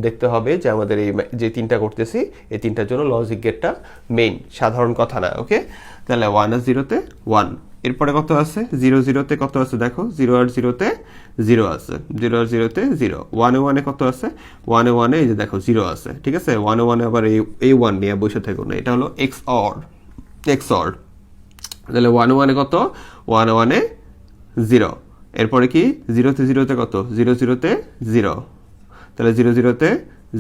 দেখতে হবে যে আমাদের এই যে তিনটা করতেছি এই তিনটার জন্য লজিক গেটটা মেইন সাধারণ কথা না ওকে তাহলে 1 আর 0 তে 1 এরপরে কত আছে 0 0 তে কত আছে দেখো 0 আর 0 তে 0 আছে 0 আর 0 তে 0 1 এ 1 এ কত আছে 1 এ 1 এ এই যে দেখো 0 আছে ঠিক আছে 1 এ 1 এ আবার এই 1 নিয়ে বসে থাকো না এটা হলো XOR তাহলে 1 এ 1 এ কত 1 এ 1 এ 0 এরপরে কি 0 তে 0 তে কত 0 0 তে 0 তাহলে 0 0 তে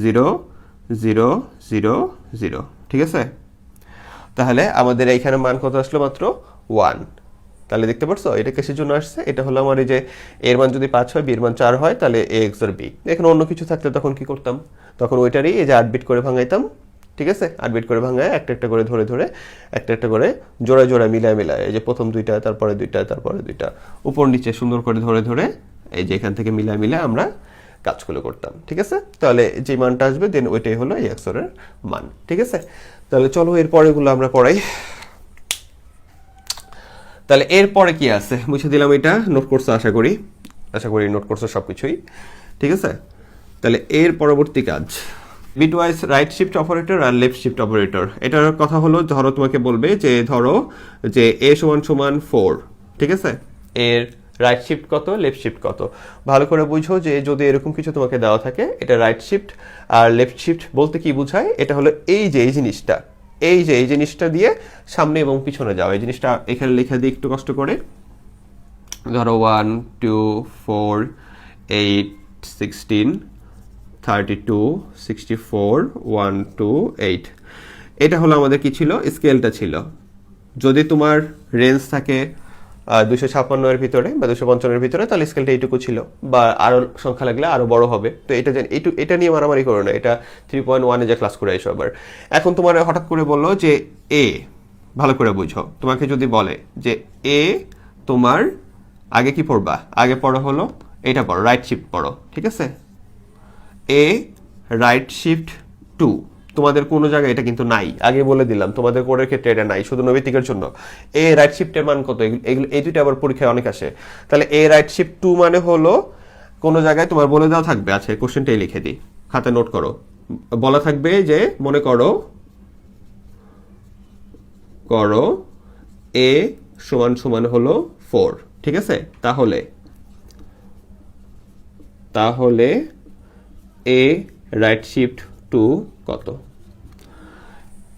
0 0 0 0 ঠিক আছে তাহলে আমাদের এইখানে মান কত আসলো মাত্র 1 তাহলে দেখতে পারছো এটা কিসের জন্য আসছে এটা হলো আমার এই যে এর মান যদি 5 হয় বি এর মান 4 হয় তাহলে a x আর b এখানে অন্য কিছু থাকলে তখন কি করতাম তখন ওইটারই এই যে 8 বিট করে ভাঙাইতাম ঠিক আছে 8 বিট করে ভাঙায় একটা একটা করে ধরে ধরে একটা একটা করে জোড়া জোড়া মিলায় এই যে প্রথম দুইটা তারপরে দুইটা তারপরে দুইটা উপর নিচে সুন্দর করে ধরে ধরে এই যে এখান থেকে মিলায় আমরা কাজগুলো করতাম ঠিক আছে তাহলে যে মানটা আসবে দেন ওইটাই হলো এই XOR এর মান ঠিক আছে তাহলে চলো এর পরেগুলো আমরা পড়াই তাহলে এরপরে কি আছে মুছে দিলাম এটা নোট করছো আশা করি নোট করছো সবকিছুই ঠিক আছে তাহলে এর পরবর্তী কাজ বিটওয়াইজ রাইট শিফট অপারেটর আর লেফট শিফট অপারেটর এটার কথা হলো ধরো তোমাকে বলবে যে ধরো যে a = 4 ঠিক আছে এর রাইট শিফট কত লেফট শিফট কত ভালো করে বুঝো যে যদি এরকম কিছু তোমাকে দেওয়া থাকে এটা রাইট শিফট আর লেফট শিফট বলতে কি বোঝায় এটা হলো এই যে এই জিনিসটা এই যে এই জিনিসটা দিয়ে সামনে এবং পিছনে যাও, এই জিনিসটা এখানে লিখে দিই একটু কষ্ট করে। ধরো 1 2 4 8 16 32 64 1 2 8, এটা হলো আমাদের কি ছিল, স্কেলটা ছিল। যদি তোমার রেঞ্জ থাকে 256 এর ভিতরে বা 255 এর ভিতরে, তাহলে স্কেলটা এইটুকু ছিল, বা আরো সংখ্যা লাগলে আরো বড় হবে। তো এটা নিয়ে মারামারি করো না, এটা 3.1 এ যে ক্লাস করে এসো আবার। এখন তোমার হঠাৎ করে বললো যে এ, ভালো করে বুঝো, তোমাকে যদি বলে যে এ তোমার আগে কি পড়বা, আগে পড়ো হলো এটা পড়ো, রাইট শিফট পড়ো, ঠিক আছে। এ রাইট শিফট 2, তোমাদের কোনো জায়গায় এটা কিন্তু নাই, আগে বলে দিলাম তোমাদের কোডের ক্ষেত্রে এটা নাই, শুধু নৈমিত্তিকের জন্য। এ রাইট শিফটের মান কত, এগুলো এই দুইটা আবার পরীক্ষায় অনেক আসে। তাহলে এ রাইট শিফট 2 মানে হলো কোনো জায়গায় তোমার বলে দেওয়া থাকবে, আচ্ছা কোশ্চেনটাই লিখে দিই, খাতে নোট করো, বলা থাকবে যে মনে করো এ সমান সমান হলো 4, ঠিক আছে। তাহলে এ রাইট শিফট 2 কত,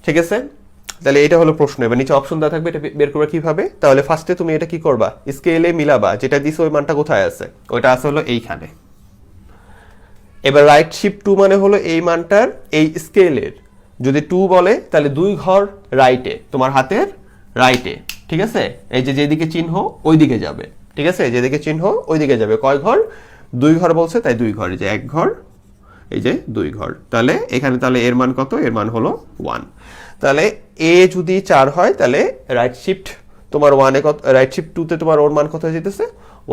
ঠিক আছে। তাহলে এটা হলো প্রশ্ন। এবার নিচে অপশন দেওয়া থাকবে, এটা বের করবে কিভাবে। তাহলে ফার্স্টে তুমি এটা কি করবা, স্কেলে মিলাবা, যেটা দিছে ওই মানটা কোথায় আছে, ওইটা আছে হলো এইখানে। এবার রাইট শিফট 2 মানে হলো এই মানটার এই স্কেলের যদি 2 বলে, তাহলে 2 ঘর রাইটে, তোমার হাতের রাইটে, ঠিক আছে। এই যে যেদিকে চিহ্ন ওই দিকে যাবে, ঠিক আছে, যেদিকে চিহ্ন ওই দিকে যাবে। কয় ঘর, 2 ঘর বলছে, তাই 2 ঘর, এই যে 1 ঘর, এই যে 2 ঘর। তাহলে এখানে তাহলে এর মান কত, এর মান হলো 1। তাহলে এ যদি 4 হয়, তাহলে রাইট শিফট তোমার 1 এ কত, রাইট শিফট 2 তে তোমার ওর মান কত হয়ে যেতেছে,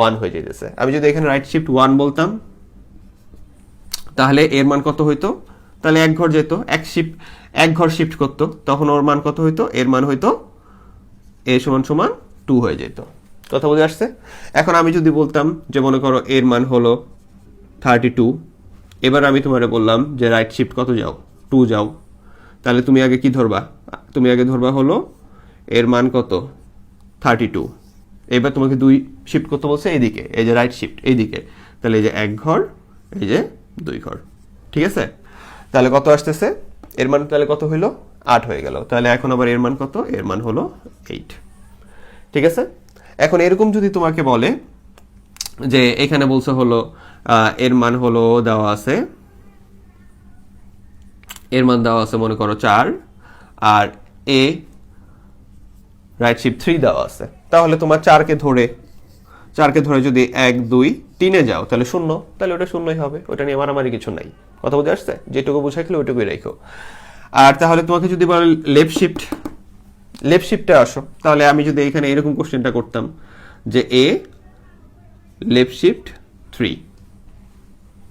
1 হয়ে যেতেছে। আমি যদি এখানে রাইট শিফট 1 বলতাম, তাহলে এর মান কত হইতো, তাহলে 1 ঘর যেত, 1 ঘর শিফট করতো, তখন ওর মান কত হইতো, এর মান হইতো এ সমান সমান 2 হয়ে যেত। কথা বুঝে আসছে। এখন আমি যদি বলতাম যে মনে করো এর মান হলো 32, এবার আমি তোমারে বললাম যে রাইট শিফট কত যাও, 2 যাও, তাহলে তুমি আগে কি ধরবা, তুমি আগে ধরবা হলো এর মান কত 32। এবার তোমাকে 2 শিফট করতে বলছে এইদিকে, এই যে রাইট শিফট এইদিকে, তাহলে এই যে 1 ঘর, এই যে 2 ঘর, ঠিক আছে। তাহলে কত আসতেছে, এর মান তাহলে কত হইলো, 8 হয়ে গেল। তাহলে এখন আবার এর মান কত, এর মান হলো 8, ঠিক আছে। এখন এরকম যদি তোমাকে বলে যে এখানে বলছে হলো এর মান হলো দেওয়া আছে, এর মান দেওয়া আছে মনে করো 4, আর এ রাইট শিফট 3 দেওয়া আছে, তাহলে তোমার 4কে ধরে যদি 1 2 3 এ যাও, তাহলে 0, তাহলে ওটা 0ই হবে, ওটা নিয়ে মারামারি কিছু নাই। কথা বুঝে আসছে, যেটুকু বুঝাইছিল ওইটুকুই রাখো। আর তাহলে তোমাকে যদি বলে লেফট শিফটে আসো, তাহলে আমি যদি এখানে এরকম কোশ্চেনটা করতাম যে এ লেফট শিফট 3,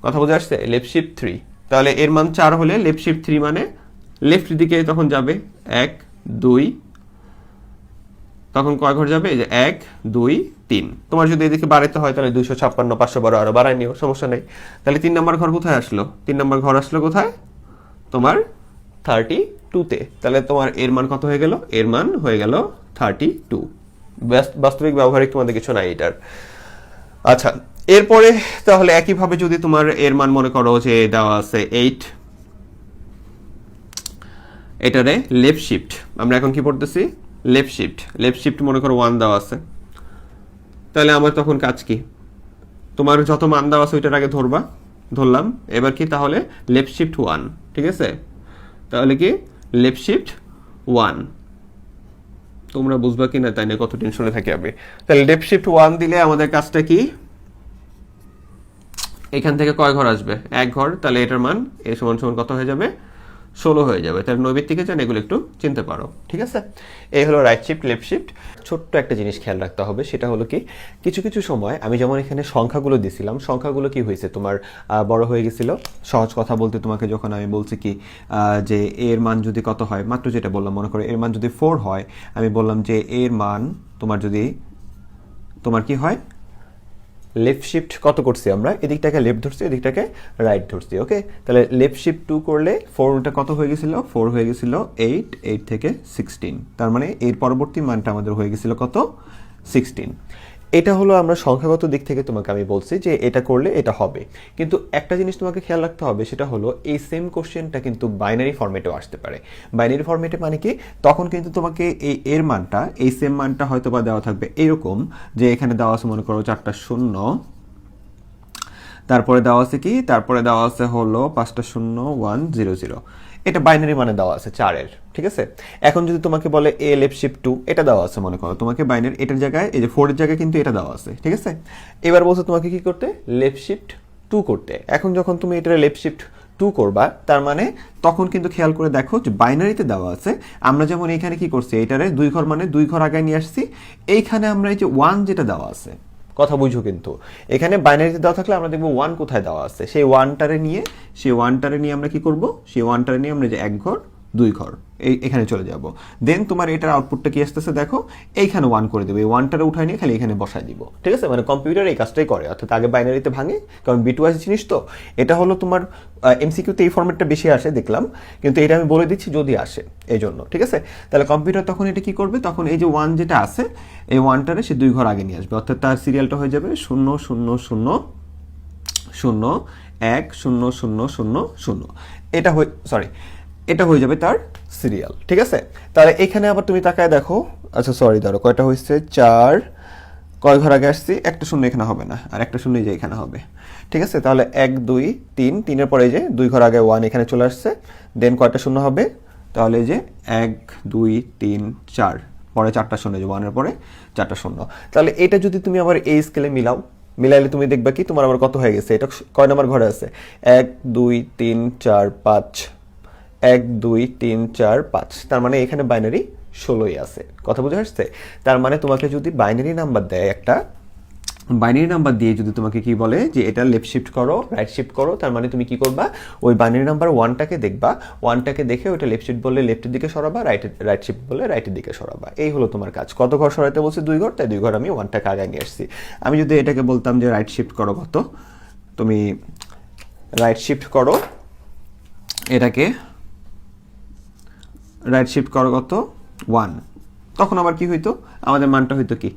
কথা বুঝে আসছে, লেফট শিফট 3, তাহলে এর মান 4 হলে লেফট শিফট 3 মানে লেফট দিকে তখন যাবে 1 2, তখন কয় ঘর যাবে, এই যে 1 2 3। তোমার যদি এদিকে বাড়াইতে হয় তাহলে 256 512 আরো বাড়াই নিও, সমস্যা নেই। তাহলে 3 নম্বর ঘর কোথায় আসলো, 3 নম্বর ঘর আসলো কোথায়, তোমার 32 তে। তাহলে তোমার এর মান কত হয়ে গেল, এর মান হয়ে গেল 32। বাস্তবিক ব্যবহারিক তোমাদের কিছু নাই এটার। আচ্ছা, এরপরে তাহলে একইভাবে যদি তোমার এর মান মনে করো যে দেওয়া আছে 8, এটারে লেফট শিফট, আমরা এখন কি পড়তেছি, লেফট শিফট মনে করো 1 দেওয়া আছে, তাহলে আমার তখন কাজ কি, তোমার যত মান দেওয়া আছে ওইটার আগে ধরলাম, এবার কি তাহলে লেফট শিফট 1, ঠিক আছে। তাহলে কি লেফট শিফট 1, তোমরা বুঝবা কি না তাই না, কত টেনশনে থাকি আমি। তাহলে লেফট শিফট 1 দিলে আমাদের কাজটা কি, এখান থেকে কয় ঘর আসবে, 1 ঘর, তাহলে এটার মান এ সমান সমান কত হয়ে যাবে, 16 হয়ে যাবে। তাহলে নৈমিত্তিকে চান এগুলো একটু চিনতে পারো, ঠিক আছে। এই হলো রাইট শিফট লেফট শিফট। ছোট্ট একটা জিনিস খেয়াল রাখতে হবে, সেটা হলো কি, কিছু সময় আমি যেমন এখানে সংখ্যাগুলো দিছিলাম, সংখ্যাগুলো কি হয়েছে তোমার বড় হয়ে গেছিল। সহজ কথা বলতে তোমাকে যখন আমি বলছি কি যে এর মান যদি কত হয়, মাত্র যেটা বললাম, মনে করো এর মান যদি 4 হয়, আমি বললাম যে এর মান তোমার কি হয়, লেফট শিফট কত করছি আমরা, এদিকটাকে লেফট ধরছি, এদিকটাকে রাইট ধরছি, ওকে। তাহলে লেফট শিফট 2 করলে 4টা কত হয়ে গেছিল, 4 হয়ে গেছিল 8 থেকে 16, তার মানে এর পরবর্তী মানটা আমাদের হয়ে গেছিল কত, 16। এটা হলো আমরা সংখ্যাগত দিক থেকে তোমাকে আমি বলছি যে এটা করলে এটা হবে, কিন্তু একটা জিনিস তোমাকে খেয়াল রাখতে হবে, সেটা হলো এই সেম কোশ্চেনটা কিন্তু বাইনারি ফরম্যাটেও আসতে পারে। বাইনারি ফরম্যাটে মানে কি, তখন কিন্তু তোমাকে এর মানটা, এই সেম মানটা হয়তো বা দেওয়া থাকবে এরকম, যে এখানে দেওয়া আছে মনে করো 4টা শূন্য, তারপরে দেওয়া আছে কি, তারপরে দেওয়া আছে হলো 5টা শূন্য 1 0 0, এটা বাইনারি মানে দেওয়া আছে 4-এর, ঠিক আছে। এখন যদি তোমাকে বলে এ লেফট শিফট 2, এটা দেওয়া আছে মনে করো, তোমাকে বাইনারি এটার জায়গায় এই যে 4-এর জায়গায় কিন্তু এটা দেওয়া আছে, ঠিক আছে। এবার বলছো তোমাকে কি করতে, লেফট শিফট 2 করতে। এখন যখন তুমি এটা লেফট শিফট 2 করবা, তার মানে তখন কিন্তু খেয়াল করে দেখো যে বাইনারিতে দেওয়া আছে, আমরা যেমন এখানে কি করছি, এটারে 2 ঘর মানে 2 ঘর আগে নিয়ে আসছি, এইখানে আমরা এই যে 1 যেটা দেওয়া আছে, কথা বুঝো, কিন্তু এখানে বাইনারিতে দেওয়া থাকলে আমরা দেখবো 1 কোথায় দেওয়া আছে, সেই 1টারে নিয়ে আমরা কি করব, সেই 1টারে নিয়ে আমরা যে 1 ঘর 2 ঘর এখানে চলে যাব, দেন তোমার এটার আউটপুটটা কি আসতেছে দেখো, এইখানে 1 করে দেবো, এই 1টারে উঠাই নিয়ে খালি এখানে বসাই দিব, ঠিক আছে। মানে কম্পিউটার এই কাজটাই করে, অর্থাৎ আগে বাইনারিতে ভাঙে, কারণ বিটওয়াইজ জিনিস তো। এটা হলো তোমার এমসিকিউতে এই ফরম্যাটটা বেশি আসে দেখলাম, কিন্তু এটা আমি বলে দিচ্ছি যদি আসে এই জন্য, ঠিক আছে। তাহলে কম্পিউটার তখন এটা কি করবে, তখন এই যে 1 যেটা আছে, এই 1টারে সে 2 ঘর আগে নিয়ে আসবে, অর্থাৎ তার সিরিয়ালটা হয়ে যাবে 0 0 0 0 1 0 0 0 0, এটা হয়ে যাবে তার সিরিয়াল, ঠিক আছে। তাহলে এখানে আবার তুমি তাকায় দেখো, আচ্ছা সরি, ধরো কয়টা হয়েছে, 4, কয় ঘর আগে আসছি, একটা শূন্য এখানে হবে না, আর একটা শূন্য যে এখানে হবে, ঠিক আছে। তাহলে 1 2 3, 3-এর পরে যে 2 ঘর আগে 1 এখানে চলে আসছে, দেন কয়টা শূন্য হবে, তাহলে যে 1 2 3 4, পরে 4টা শূন্য, যে 1-এর পরে 4টা শূন্য। তাহলে এটা যদি তুমি আবার এই স্কেলে মিলাইলে তুমি দেখবা কি তোমার আবার কত হয়ে গেছে, এটা কয় নম্বর ঘরে আছে, 1 2 3 4 5, 1 2 3 4 5, তার মানে এখানে বাইনারি 16ই আছে, কথা বুঝে আসছে। তার মানে তোমাকে যদি বাইনারি নাম্বার দেয়, একটা বাইনারি নাম্বার দিয়ে যদি তোমাকে কি বলে যে এটা লেফট শিফট করো, রাইট শিফট করো, তার মানে তুমি কি করবা, ওই বাইনারি নাম্বার 1টাকে দেখবা, 1টাকে দেখে ওটা লেফট শিফট বললে লেফটের দিকে সরাবা, রাইট শিফট বললে রাইটের দিকে সরাবা, এই হলো তোমার কাজ। কত ঘর সরাইতে বলছে, 2 ঘর, তাই 2 ঘর আমি 1টাকে আগে নিয়ে আসছি। আমি যদি এটাকে বলতাম যে রাইট শিফট করো, কত, তুমি রাইট শিফট করো, এটাকে রাইট শিফট করো কত, 1, তখন আবার কি হইতো, আমাদের মানটা হইতো কি,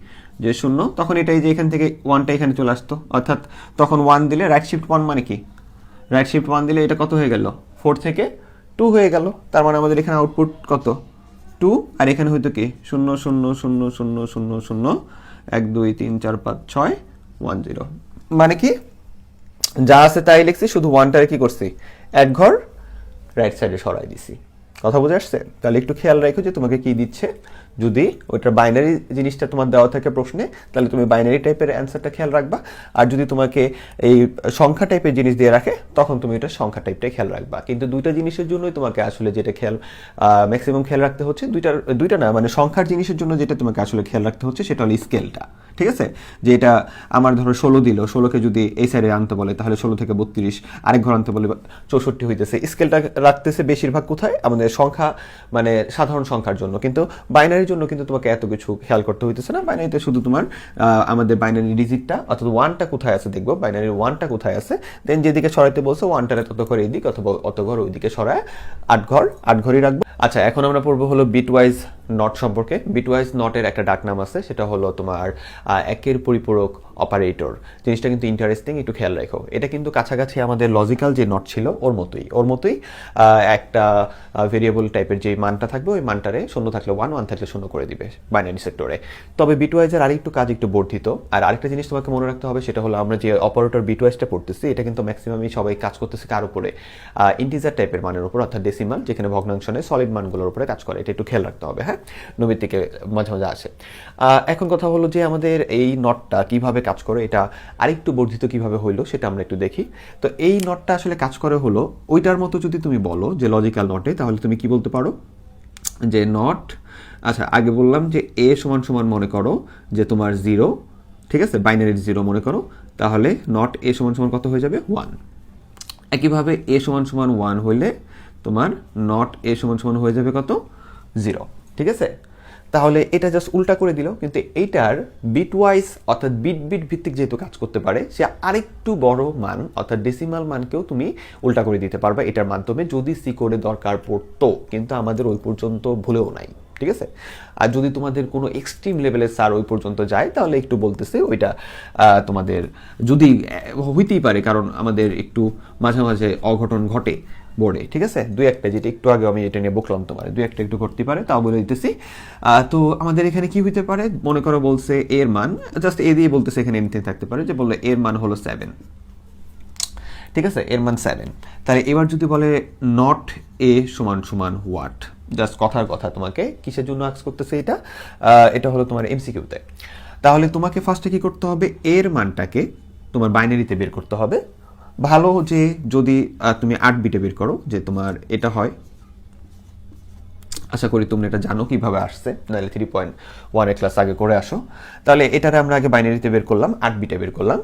যে 0, তখন এটাই যে এখান থেকে 1টা এখানে চলে আসতো, অর্থাৎ তখন 1 দিলে রাইট শিফট 1 মানে কি, রাইট শিফট 1 দিলে এটা কত হয়ে গেল, 4 থেকে 2 হয়ে গেল, তার মানে আমাদের এখানে আউটপুট কত, 2, আর এখানে হইতো কি 0 0 0 0 0 0 1 2 3 4 5 6 1 0, মানে কি যা আছে তাই লিখছি, শুধু 1টারে কি করছি, 1 ঘর রাইট সাইডে সরাই দিছি, কথা বুঝে আসছে। তাহলে একটু খেয়াল রাখো যে তোমাকে কি দিচ্ছে, যদি ওইটার বাইনারি জিনিসটা তোমার দেওয়া থাকে প্রশ্নে, তাহলে তুমি বাইনারি টাইপের অ্যান্সারটা খেয়াল রাখবা, আর যদি তোমাকে এই সংখ্যা টাইপের জিনিস দিয়ে রাখে, তখন তুমি এটা সংখ্যা টাইপটাই খেয়াল রাখবা। কিন্তু দুইটা জিনিসের জন্যই তোমাকে আসলে যেটা খেয়াল ম্যাক্সিমাম খেয়াল রাখতে হচ্ছে, দুইটা না, মানে সংখ্যার জিনিসের জন্য যেটা তোমাকে আসলে খেয়াল রাখতে হচ্ছে, সেটা হলো স্কেলটা, ঠিক আছে। যে এটা আমার ধরো 16 দিল, 16কে যদি এই সাইডে আনতে বলে, তাহলে 16 থেকে 32, আরেক ঘর আনতে বলে 64 হইতেছে, স্কেলটা রাখতেছে বেশিরভাগ কোথায়, আমাদের সংখ্যা মানে সাধারণ সংখ্যার জন্য, কিন্তু বাইনারির জন্য কিন্তু তোমাকে এত কিছু খেয়াল করতে হইতেছে না। বাইনারিতে শুধু তোমার আমাদের বাইনারি ডিজিটটা, অর্থাৎ 1টা কোথায় আছে দেখবো, বাইনারির 1টা কোথায় আছে, দেন যেদিকে সরাইতে বলছো 1টারে তত ঘর এই দিক অথবা অত ঘর ওইদিকে সরায় 8 ঘরই রাখবো। আচ্ছা, এখন আমরা পড়বো হলো বিটওয়াইজ নট সম্পর্কে। বিটওয়াইজ নটের একটা ডাক নাম আছে, সেটা হলো তোমার একের পরিপূরক অপারেটর। জিনিসটা কিন্তু ইন্টারেস্টিং, একটু খেয়াল রাখো। এটা কিন্তু কাছাকাছি আমাদের লজিক্যাল যে নট ছিল ওর মতোই একটা ভেরিয়েবল টাইপের যে মানটা থাকবে, ওই মানটারে 0 থাকলে 1, 1 থাকলে 0 করে দিবে বাইনারি সেক্টরে। তবে বিটওয়াইজের আরেকটু কাজ একটু বর্ধিত। আর আরেকটা জিনিস তোমাকে মনে রাখতে হবে, সেটা হলো আমরা যে অপারেটর বিটওয়াইজটা পড়তেছি, এটা কিন্তু ম্যাক্সিমামই সবাই কাজ করতেছে কার উপরে, ইন্টিজার টাইপের মানের উপর, অর্থাৎ ডেসিমাল, যেখানে ভগ্নাংশ নেই, সলিড মানগুলোর উপরে কাজ করে। এটা একটু খেয়াল রাখতে হবে, হ্যাঁ, নবীর থেকে মাঝে মাঝে আসে। এখন কথা হলো যে আমাদের এই নটটা কিভাবে কাজ করে, এটা আরেকটু বর্ধিত কিভাবে হইলো সেটা আমরা একটু দেখি। তো এই নটটা আসলে কাজ করে হলো ওইটার মতো, যদি তুমি বলো যে লজিক্যাল নটে, তাহলে তুমি কি বলতে পারো যে নট, আচ্ছা আগে বললাম যে এ সমান সমান মনে করো যে তোমার 0, ঠিক আছে, বাইনারির 0 মনে করো, তাহলে নট এ সমান সমান কত হয়ে যাবে, 1। একইভাবে এ সমান সমান 1 হইলে তোমার নট এ সমান সমান হয়ে যাবে কত, 0, ঠিক আছে। তাহলে এটা জাস্ট উল্টা করে দিল, কিন্তু এইটার বিটওয়াইজ অর্থাৎ বিট ভিত্তিক যেহেতু কাজ করতে পারে, সে আরেকটু বড় মান অর্থাৎ ডেসিমাল মানকেও তুমি উল্টা করে দিতে পারবে এটার মাধ্যমে, যদি সি কোডে দরকার পড়তো, কিন্তু আমাদের ওই পর্যন্ত ভুলেও নাই। ঠিক আছে। আর যদি তোমাদের কোনো এক্সট্রিম লেভেলের স্যার ওই পর্যন্ত যায় তাহলে একটু বলতেছে ওইটা তোমাদের যদি হইতেই পারে, কারণ আমাদের একটু মাঝে মাঝে অঘটন ঘটে বোর্ডে, ঠিক আছে, দুই একটা, যেটা একটু আগে আমি এটা নিয়ে বকলাম তোমার, দুই একটা একটু ঘটতে পারে, তাও বলে দিতেছি। তো আমাদের এখানে কি হইতে পারে, মনে করো বলছে এর মান, জাস্ট এ দিয়ে বলতেছে, এখানে এমনি থাকতে পারে যে বললে এর মান হলো 7, ঠিক আছে, এর মান 7। তাহলে এবার যদি বলে নট এ সমান সমান হোয়াট, জাস্ট কথার কথা, তোমাকে কিসের জন্য আস্ক করতেছে এটা, এটা হলো তোমার এমসিকিউতে। তাহলে তোমাকে ফার্স্টে কি করতে হবে, এর মানটাকে তোমার বাইনারিতে বের করতে হবে। ভালো যে যদি তুমি 8 বিটে বের করো, যে তোমার এটা হয়, আশা করি তোমরা এটা জানো কিভাবে আসছে, নাহলে 3.1 এর ক্লাস আগে করে আসো। তাহলে এটারে আমরা আগে বাইনারিতে বের করলাম, 8 বিটে বের করলাম।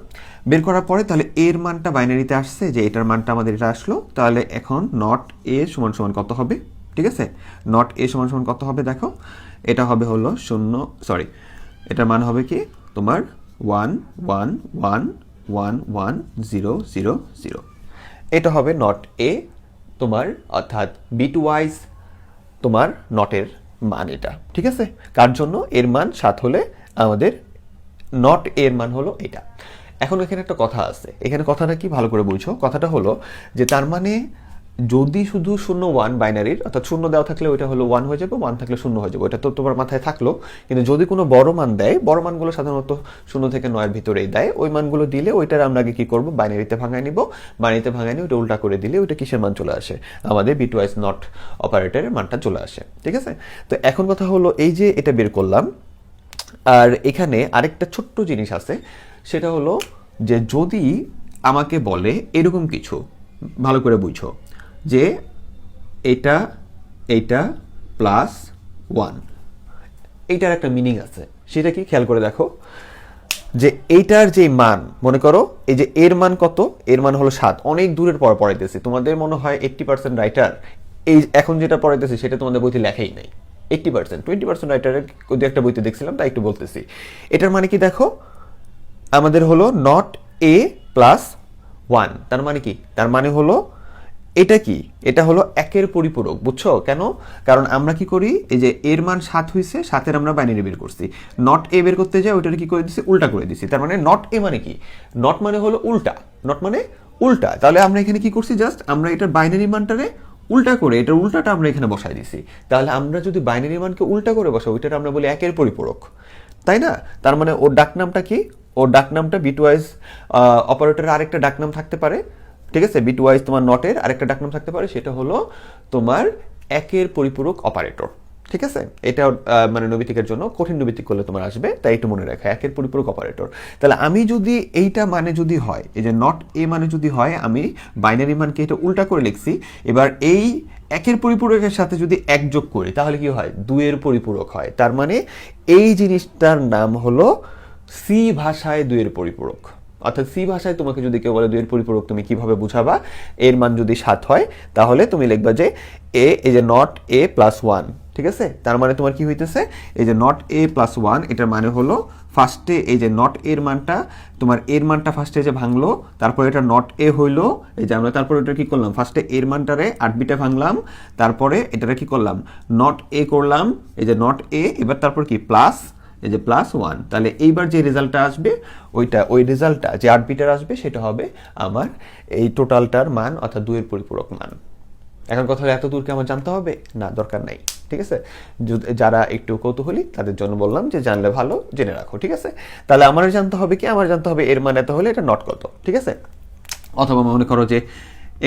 বের করার পরে তাহলে এর মানটা বাইনারিতে আসছে, যে এটার মানটা আমাদের এটা আসলো। তাহলে এখন নট এ সমান সমান কত হবে, ঠিক আছে, নট এ সমান সমান কত হবে দেখো, এটা হবে হলো 0, সরি, এটার মান হবে কি তোমার 1 1 1 1 1 0 0 0। এটা হবে নট এ তোমার, অর্থাৎ বিট ওয়াইজ তোমার নটের মান এটা, ঠিক আছে। কার জন্য, এর মান 7 হলে আমাদের নট এর মান হলো এটা। এখন এখানে একটা কথা আছে, এখানে কথাটা কি ভালো করে বুঝো, কথাটা হলো যে তার মানে যদি শুধু 0 1 বাইনারির, অর্থাৎ 0 দেওয়া থাকলে ওইটা হলো 1 হয়ে যাবে, 1 থাকলে 0 হয়ে যাবে, ওইটা তো তোমার মাথায় থাকলো। কিন্তু যদি কোনো বড় মান দেয়, বড় মানগুলো সাধারণত 0 থেকে 9 এর ভিতরেই দেয়, ওই মানগুলো দিলে ওইটার আমরা আগে কি করব, বাইনারিতে ভাঙায় নিব। বাইনারিতে ভাঙায় নিয়ে ওইটা উল্টা করে দিলে ওইটা কিসের মান চলে আসে, আমাদের বিটওয়াইজ নট অপারেটরের মানটা চলে আসে, ঠিক আছে। তো এখন কথা হলো এই যে এটা বের করলাম, আর এখানে আরেকটা ছোট্ট জিনিস আছে, সেটা হলো যে যদি আমাকে বলে এরকম কিছু, ভালো করে বুঝো, যে এটা এইটা প্লাস 1, এইটার একটা মিনিং আছে, সেটা কি খেয়াল করে দেখো, যে এইটার যে মান, মনে করো এই যে এর মান কত, এর মান হলো 7, অনেক দূরের পর পড়াইতেছি, তোমাদের মনে হয় 80% রাইটার এই এখন যেটা পড়াইতেছি সেটা তোমাদের বইতে লেখাই নাই, 80% 20% রাইটারের দু একটা বইতে দেখছিলাম, তাই একটু বলতেছি। এটার মানে কি দেখো, আমাদের হলো নট এ প্লাস 1, তার মানে কি, তার মানে হলো এটা কি, এটা হলো একের পরিপূরক, বুঝছো কেন, কারণ আমরা কি করি, এই যে এর মান 7 হইছে, 7-এর আমরা বাইনারি বের করছি, নট এ বের করতে যাই ওইটা কি করে দিছি, উল্টা করে দিছি। তার মানে নট এ মানে কি, নট মানে হলো উল্টা, নট মানে উল্টা। তাহলে আমরা এখানে কি করছি, জাস্ট আমরা এটার বাইনারি মানটারে উল্টা করে, এটার উল্টাটা আমরা এখানে বসাই দিছি। তাহলে আমরা যদি বাইনারি মানকে উল্টা করে বসাই, ওইটা আমরা বলি একের পরিপূরক, তাই না। তার মানে ওর ডাকনামটা কি, ওর ডাকনামটা বিটওয়াইজ অপারেটরের আরেকটা ডাকনাম থাকতে পারে, ঠিক আছে, বিটওয়াইজ তোমার নটের আরেকটা ডাকনাম থাকতে পারে, সেটা হলো তোমার একের পরিপূরক অপারেটর, ঠিক আছে। এটা মানে নৈবিত্তিকের জন্য কঠিন নৈবিত্তিক করলে তোমার আসবে, তাই একটু মনে রাখা, একের পরিপূরক অপারেটর। তাহলে আমি যদি এইটা মানে যদি হয়, এই যে নট এ মানে যদি হয়, আমি বাইনারি মানকে এটা উল্টা করে লিখছি, এবার এই একের পরিপূরকের সাথে যদি 1 যোগ করি তাহলে কি হয়, 2 এর পরিপূরক হয়। তার মানে এই জিনিসটার নাম হলো সি ভাষায় 2 এর পরিপূরক। অর্থাৎ সি ভাষায় তোমাকে যদি কেউ বলে 2 এর পরিপূরক তুমি কিভাবে বুঝাবা, এর মান যদি 7 হয় তাহলে তুমি লিখবা যে এই যে নট এ প্লাস 1, ঠিক আছে। তার মানে তোমার কি হইতেছে, এই যে নট এ প্লাস 1, এটার মানে হলো ফার্স্টে এই যে নট এর মানটা, তোমার এর মানটা ফার্স্টে যে ভাঙলো, তারপরে এটা নট এ হইলো, এই যে আমরা তারপরে এটা কি করলাম, ফার্স্টে এর মানটারে 8 বিটে ভাঙলাম, তারপরে এটারে কি করলাম, নট এ করলাম, এই যে নট এ, এবার তারপর কি প্লাস, এই যে প্লাস 1। তাহলে এইবার যে রেজাল্টটা আসবে, ওই রেজাল্টটা যে 8 বিটের আসবে, সেটা হবে আমার এই টোটালটার মান, অর্থাৎ 2 এর পরিপূরক মান। এখন কথা হলো এত দূর কি আমার জানতে হবে, না, দরকার নাই, ঠিক আছে। যারা একটু কৌতূহলী তাদের জন্য বললাম যে জানলে ভালো, জেনে রাখো, ঠিক আছে। তাহলে আমার জানতে হবে কি, আমার জানতে হবে এর মান এত হলে এটা নট কত, ঠিক আছে। অথবা মনে করো যে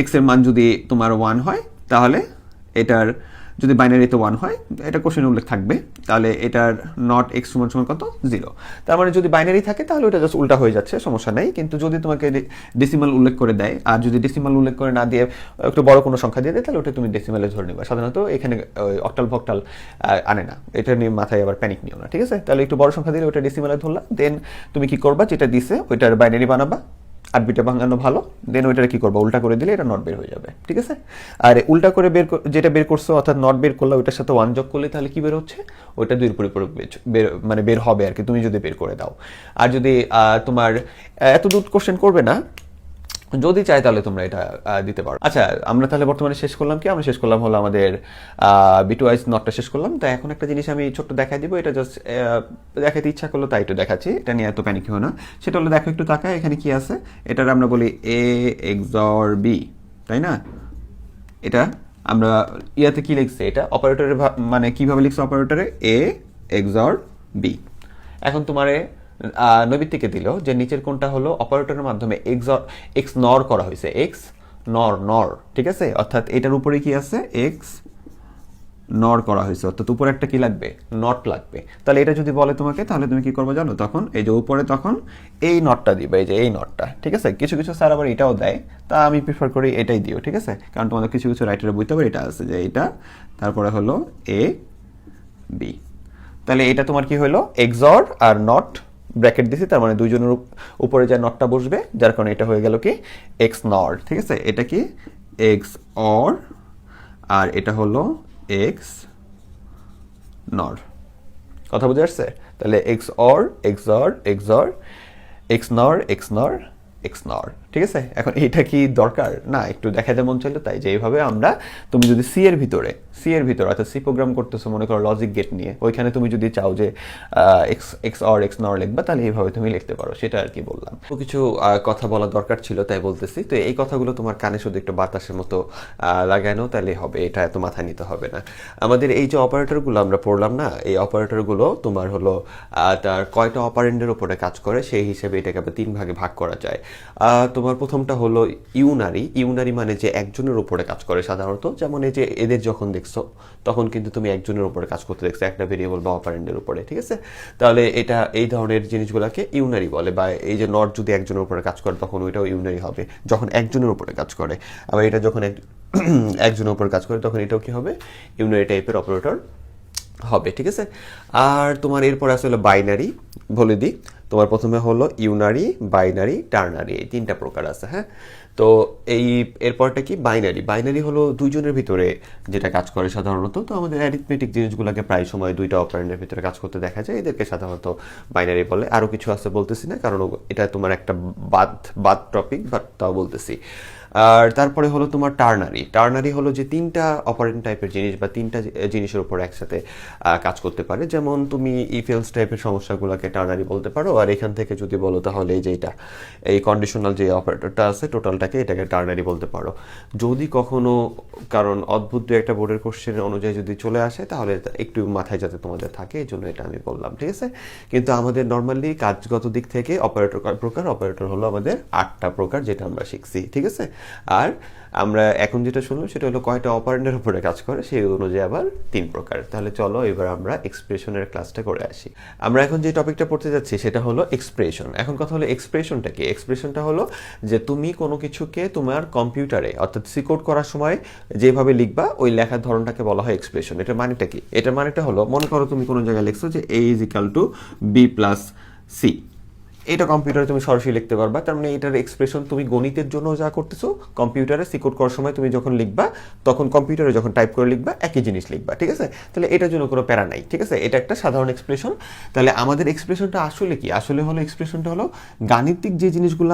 এক্স এর মান যদি তোমার 1 হয়, তাহলে এটার যদি বাইনারিতে 1 হয়, এটা কোশ্চেনে উল্লেখ থাকবে, তাহলে এটার নট এক্স সমান সমান কত, 0। তার মানে যদি বাইনারি থাকে তাহলে ওটা জাস্ট উল্টা হয়ে যাচ্ছে, সমস্যা নেই। কিন্তু যদি তোমাকে ডেসিমাল উল্লেখ করে দেয়, আর যদি ডেসিমাল উল্লেখ করে না দিয়ে একটু বড় কোনো সংখ্যা দিয়ে দেয়, তাহলে ওটা তুমি ডেসিমালে ধরে নেবে। সাধারণত এখানে অক্টাল ভক্টাল আনে না, এটা নিয়ে মাথায় আবার প্যানিক নিও না, ঠিক আছে। তাহলে একটু বড় সংখ্যা দিলে ওটা ডেসিমালে ধরলা, দেন তুমি কি করবা, যেটা দিছে ওইটার বাইনারি বানাবা, 8 বিটে ভাঙানো ভালো, দেন ওইটা কি করবো, উল্টা করে দিলে এটা নট বের হয়ে যাবে, ঠিক আছে। আর উল্টা করে যেটা বের করছো, অর্থাৎ নট বের করলে ওইটার সাথে 1 যোগ করলে তাহলে কি বের হচ্ছে, ওইটা 2 এর পরিপূরক মানে বের হবে আর কি, তুমি যদি বের করে দাও। আর যদি তোমার এত দূর কোশ্চেন করবে না, যদি চাই তাহলে তোমরা এটা দিতে পারো। আচ্ছা, আমরা তাহলে বর্তমানে শেষ করলাম কি? আমরা শেষ করলাম হলো আমাদের বিটওয়াইজ নটটা শেষ করলাম। তো এখন একটা জিনিস আমি ছোট্ট দেখাই দিব, এটা জাস্ট দেখাতে ইচ্ছা করলো তাই একটু দেখাচ্ছি, এটা নিয়ে এত প্যানিক হো না। সেটা হলো দেখো একটু তাকায় এখানে কি আছে, এটার আমরা বলি এ এক্সর বি, তাই না? এটা আমরা ইয়াতে কি লিখছে, এটা অপারেটরের মানে কিভাবে লিখছে অপারেটরে এ এক্সর বি। এখন তোমারে নৈবিত্তিকে দিল যে নিচের কোনটা হলো অপারেটরের মাধ্যমে এক্স নর করা হয়েছে, এক্স নর নর, ঠিক আছে? অর্থাৎ এটার উপরে কি আছে, এক্স নর করা হয়েছে, অর্থাৎ উপরে একটা কি লাগবে, নট লাগবে। তাহলে এটা যদি বলে তোমাকে, তাহলে তুমি কি করবে জানো? তখন এই যে উপরে তখন এই নটটা দিবে, এই যে এই নটটা, ঠিক আছে? কিছু কিছু স্যার আবার এটাও দেয়, তা আমি প্রিফার করি এটাই দিও, ঠিক আছে? কারণ তোমাদের কিছু কিছু রাইটারে বুঝতে পারে এটা আছে যে এইটা, তারপরে হলো এ বি। তাহলে এটা তোমার কি হলো, এক্সর আর নট ব্র্যাকেট দিছি, তার মানে দুইজনের উপরে যে নটটা বসবে, যার কারণে এটা হয়ে গেল কি এক্স নর, ঠিক আছে? এটা কি এক্স অর, আর এটা হলো এক্স নর। কথা বুঝে আসছে? তাহলে x or XOR XOR, x নর এক্স নর এক্স নর, ঠিক আছে? এখন এটা কি দরকার না, একটু দেখাতে মন চাইলো তাই যে এইভাবে আমরা, তুমি যদি সি এর ভিতরে অর্থাৎ সি প্রোগ্রাম করতেছো মনে করো লজিক গেট নিয়ে, ওইখানে তুমি যদি চাও যে এক্স অর এক্স নর লিখবা, তাহলে এইভাবে তুমি লিখতে পারো, সেটা আর কি বললাম। তো কিছু কথা বলা দরকার ছিল তাই বলতেছি। তো এই কথাগুলো তোমার কানে শুধু একটু বাতাসের মতো লাগানো তাহলে হবে, এটা এত মাথায় নিতে হবে না। আমাদের এই যে অপারেটরগুলো আমরা পড়লাম না, এই অপারেটরগুলো তোমার হলো তার কয়টা অপারেন্ডের উপরে কাজ করে সেই হিসেবে এটাকে আবার 3 ভাগে ভাগ করা যায়। তোমার প্রথমটা হলো ইউনারি। ইউনারি মানে যে একজনের উপরে কাজ করে সাধারণত, যেমন এই যে এদের যখন দেখছো তখন কিন্তু তুমি একজনের উপরে কাজ করতে দেখছো, একটা ভেরিয়েবল বা অপারেন্ডের উপরে, ঠিক আছে? তাহলে এটা এই ধরনের জিনিসগুলোকে ইউনারি বলে। বা এই যে নট যদি একজনের উপরে কাজ করে তখন ওইটাও ইউনারি হবে, যখন একজনের উপরে কাজ করে। আবার এটা যখন একজনের উপরে কাজ করে তখন এটাও কি হবে, ইউনারি টাইপের অপারেটর হবে, ঠিক আছে? আর তোমার এরপর আসলে বাইনারি বলে দিই। তোমার প্রথমে হলো ইউনারি, বাইনারি, টার্নারি, এই 3টা প্রকার আছে, হ্যাঁ? তো এই এরপরটা কি বাইনারি। বাইনারি হলো দুইজনের ভিতরে যেটা কাজ করে সাধারণত। তো আমাদের অ্যারিথমেটিক জিনিসগুলোকে প্রায় সময় 2টা অপারেন্ডের ভিতরে কাজ করতে দেখা যায়, এদেরকে সাধারণত বাইনারি বলে। আরও কিছু আছে বলতেছি না, কারণ এটা তোমার একটা বাদ টপিক, বাট তাও বলতেছি। আর তারপরে হলো তোমার টার্নারি। টার্নারি হলো যে 3টা অপারেন্ট টাইপের জিনিস বা 3টা জিনিসের উপর একসাথে কাজ করতে পারে। যেমন তুমি ইফ এলস টাইপের সমস্যাগুলোকে টার্নারি বলতে পারো। আর এখান থেকে যদি বলো তাহলে এই যে এই কন্ডিশনাল যে অপারেটরটা আছে টোটালটাকে, এটাকে টার্নারি বলতে পারো। যদি কখনো কারণ অদ্ভুত একটা বোর্ডের কোশ্চেন অনুযায়ী যদি চলে আসে তাহলে একটু মাথায় যাতে তোমাদের থাকে, এই জন্য এটা আমি বললাম, ঠিক আছে? কিন্তু আমাদের নর্মালি কাজগত দিক থেকে অপারেটর কয় প্রকার? অপারেটর হলো আমাদের 8টা প্রকার, যেটা আমরা শিখছি, ঠিক আছে? আর আমরা এখন যেটা শুনলাম সেটা হলো কয়টা অপারেন্ডের উপরে কাজ করে সেই অনুযায়ী আবার 3 প্রকার। তাহলে চলো এবার আমরা এক্সপ্রেশনের ক্লাসটা করে আসি। আমরা এখন যে টপিকটা পড়তে যাচ্ছি সেটা হলো এক্সপ্রেশন। এখন কথা হলো এক্সপ্রেশনটা কি? এক্সপ্রেশনটা হলো যে তুমি কোনো কিছুকে তোমার কম্পিউটারে অর্থাৎ সি কোড করার সময় যেভাবে লিখবা ওই লেখার ধরনটাকে বলা হয় এক্সপ্রেশন। এটার মানেটা কি? এটার মানেটা হলো মনে করো তুমি কোনো জায়গায় লিখছো যে a = b + c, এটা কম্পিউটারে তুমি সরাসরি লিখতে পারবা। তার মানে এটার এক্সপ্রেশন তুমি গণিতের জন্য যা করতেছো কম্পিউটারে সি কোড করার সময় তুমি যখন লিখবা তখন কম্পিউটারে যখন টাইপ করে লিখবা একই জিনিস লিখবা, ঠিক আছে? তাহলে এটার জন্য কোনো প্যারা নাই, ঠিক আছে? এটা একটা সাধারণ এক্সপ্রেশন। তাহলে আমাদের এক্সপ্রেশনটা আসলে কি? আসলে হলো এক্সপ্রেশনটা হলো গাণিতিক যে জিনিসগুলো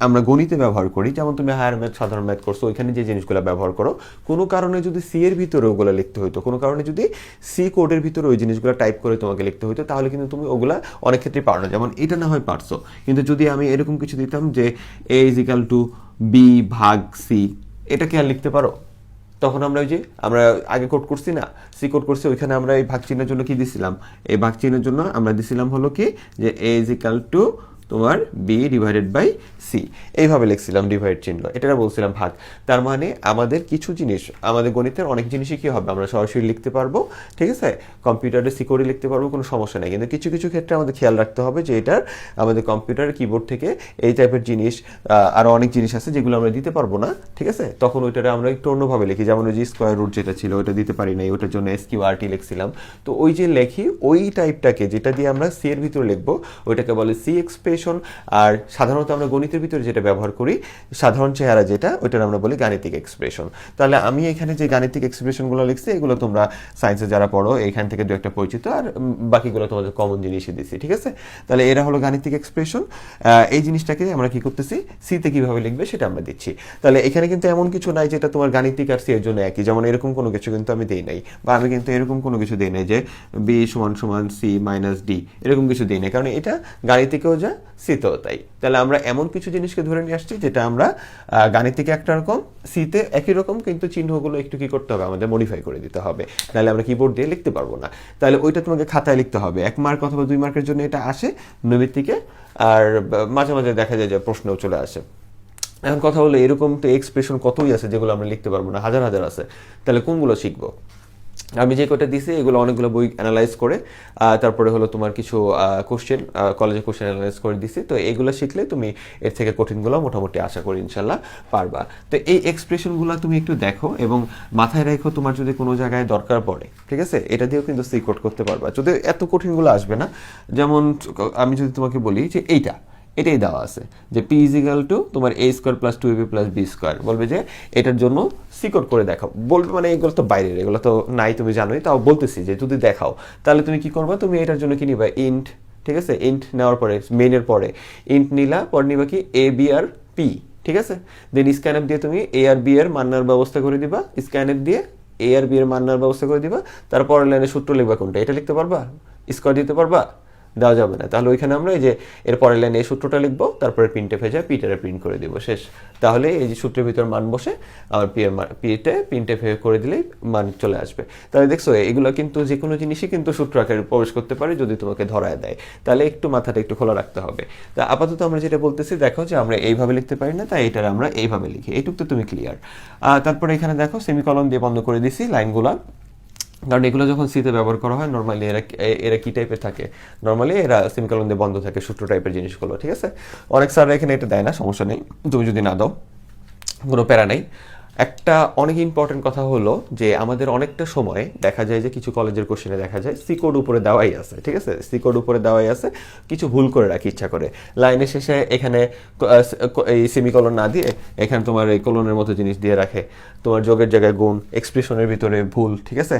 আমরা গণিতে ব্যবহার করি, যেমন তুমি হায়ার ম্যাথ, সাধারণ ম্যাথ করছো, ওইখানে যে জিনিসগুলো ব্যবহার করো, কোনো কারণে যদি সি এর ভিতরে ওগুলো লিখতে হইতো, কোনো কারণে যদি সি কোডের ভিতরে ওই জিনিসগুলো টাইপ করে তোমাকে লিখতে হইতো, তাহলে কিন্তু তুমি ওগুলা অনেক ক্ষেত্রে পারো না। যেমন এটা না হয় পারছো, কিন্তু যদি আমি এরকম কিছু দিতাম যে a = b / c, এটা কি আর লিখতে পারো? তখন আমরা ওই যে আমরা আগে কোড করছি না, সি কোড করছি, ওইখানে আমরা এই ভাগ চিহ্নের জন্য কি দিছিলাম? এই ভাগ চিহ্নের জন্য আমরা দিছিলাম হলো কি যে a = তোমার b / c, এইভাবে লিখছিলাম ডিভাইড চিহ্ন, এটা বলছিলাম ভাগ। তার মানে আমাদের কিছু জিনিস, আমাদের গণিতের অনেক জিনিসই কি হবে আমরা সরাসরি লিখতে পারবো, ঠিক আছে? কম্পিউটারে সি কোডে লিখতে পারবো, কোনো সমস্যা নেই। কিন্তু কিছু কিছু ক্ষেত্রে আমাদের খেয়াল রাখতে হবে যে এটার আমাদের কম্পিউটারের কিবোর্ড থেকে এই টাইপের জিনিস আরও অনেক জিনিস আছে যেগুলো আমরা দিতে পারবো না, ঠিক আছে? তখন ওইটারে আমরা একটু অন্যভাবে লিখি। যেমন ওই যে স্কোয়ার রুট যেটা ছিল ওইটা দিতে পারি নাই, ওইটার জন্য SQRT লিখছিলাম। তো ওই যে লেখি ওই টাইপটাকে যেটা দিয়ে আমরা সি এর ভিতরে লিখবো ওইটাকে বলে সি এক্সপ্রেশন এক্সপ্রেশন, আর সাধারণত আমরা গণিতের ভিতরে যেটা ব্যবহার করি সাধারণ চেহারা যেটা, ওইটার আমরা বলি গাণিতিক এক্সপ্রেশন। তাহলে আমি এখানে যে গাণিতিক এক্সপ্রেশনগুলো লিখছি এগুলো তোমরা সায়েন্সে যারা পড়ো এখান থেকে দু একটা পরিচিত, আর বাকিগুলো তোমাদের কমন জিনিসই দিচ্ছি, ঠিক আছে? তাহলে এরা হলো গাণিতিক এক্সপ্রেশন। এই জিনিসটাকে আমরা কি করতেছি, সিতে কিভাবে লিখবে সেটা আমরা দিচ্ছি। তাহলে এখানে কিন্তু এমন কিছু নাই যেটা তোমার গাণিতিক আর সি এর জন্য একই, যেমন এরকম কোনো কিছু কিন্তু আমি দেই নাই, বা আমি কিন্তু এরকম কোনো কিছু দেই নাই যে বি সমান সমান সি মাইনাস ডি, এরকম কিছু দিই নাই, কারণ এটা গাণিতিকেও যা সিতেও তাই। তাহলে আমরা এমন কিছু জিনিসকে ধরে নিয়ে আসছি যেটা আমরা গাণিতিকে একটা রকম, সিতে একই রকম, কিন্তু চিহ্নগুলো একটু কি করতে হবে, আমাদের মডিফাই করে দিতে হবে, তাহলে আমরা কিবোর্ড দিয়ে লিখতে পারবো না। তাহলে ওইটা তোমাকে খাতায় লিখতে হবে, 1 মার্ক অথবা 2 মার্কের জন্য এটা আসে নৈমিত্তিকে, আর মাঝে মাঝে দেখা যায় যে প্রশ্নও চলে আসে। এখন কথা হলো এরকম তো এক্সপ্রেশন কতই আছে যেগুলো আমরা লিখতে পারবো না, হাজার হাজার আছে, তাহলে কোনগুলো শিখবো? আমি যে কটা দিছি এগুলো অনেকগুলো বই অ্যানালাইজ করে, তারপরে হলো তোমার কিছু কোশ্চেন, কলেজে কোশ্চেন অ্যানালাইজ করে দিছি, তো এগুলো শিখলে তুমি এর থেকে কঠিনগুলো মোটামুটি আশা করি ইনশাল্লাহ পারবা। তো এই এক্সপ্রেশনগুলো তুমি একটু দেখো এবং মাথায় রেখো, তোমার যদি কোনো জায়গায় দরকার পড়ে, ঠিক আছে, এটা দিয়েও কিন্তু সি কোড করতে পারবা, যদি এত কঠিনগুলো আসবে না। যেমন আমি যদি তোমাকে বলি যে এটাই দেওয়া আছে যে পি ইজিক্যাল টু তোমার A square plus 2ab plus B square, বলবে যে এটার জন্য সি কোড করে দেখাও, বলবে মানে এগুলো তো বাইরের, এগুলো তো নাই তুমি জানোই, তাও বলতেছি যে যদি দেখাও, তাহলে তুমি কি করবা, তুমি এটার জন্য কি নিবা, ইন্ট, ঠিক আছে, ইন্ট নেওয়ার পরে মেইনের পরে ইন্ট নিলা, পর নিবা কি এ বি আর পি, ঠিক আছে, দেন স্ক্যানএফ দিয়ে তুমি এ আর বি এর মান্নার ব্যবস্থা করে দিবা, স্ক্যানএফ দিয়ে এ আর বি এর মান্নার ব্যবস্থা করে দিবা, তারপর লাইনে সূত্র লিখবা, কোনটা এটা লিখতে পারবা, স্কোয়ার দিতে পারবা, দেওয়া যাবে না, তাহলে ওইখানে আমরা এই যে এর পরের লাইনে এই সূত্রটা লিখবো, তারপরে প্রিন্টে ভেজা পিটারে প্রিন্ট করে দিব, শেষ। তাহলে এই যে সূত্রের ভিতর মান বসে আমার পিতে প্রিন্টে করে দিলেই মান চলে আসবে। তাহলে দেখছো এগুলো কিন্তু যে কোনো জিনিসই কিন্তু সূত্র আকারে প্রবেশ করতে পারে যদি তোমাকে ধরায় দেয়, তাহলে একটু মাথাটা একটু খোলা রাখতে হবে। তা আপাতত আমরা যেটা বলতেছি দেখো যে আমরা এইভাবে লিখতে পারি না, তাই এটার আমরা এইভাবে লিখি, এইটুক তো তুমি ক্লিয়ার। তারপরে এখানে দেখো সেমিকলন দিয়ে বন্ধ করে দিছি লাইনগুলা, কারণ এগুলো যখন সিতে ব্যবহার করা হয় নর্মালি এরা কি টাইপের থাকে, নর্মালি এরা সেমিকলন দিয়ে বন্ধ থাকে, সূত্র টাইপের জিনিসগুলো, ঠিক আছে। অনেক স্যাররা এখানে এটা দেয় না, সমস্যা নেই, তুমি যদি না দাও কোনো প্যারা নেই। একটা অনেক ইম্পর্টেন্ট কথা হলো যে আমাদের অনেকটা সময় দেখা যায় যে কিছু কলেজের কোশ্চেনে দেখা যায় সি কোড উপরে দেওয়াই আছে, ঠিক আছে, সি কোড উপরে দেওয়াই আছে, কিছু ভুল করে রাখি ইচ্ছা করে, লাইনের শেষে এখানে এই সেমিকলন না দিয়ে এখানে তোমার এই কলনের মতো জিনিস দিয়ে রাখে, তোমার যোগের জায়গায় গুণ, এক্সপ্রেশনের ভিতরে ভুল, ঠিক আছে,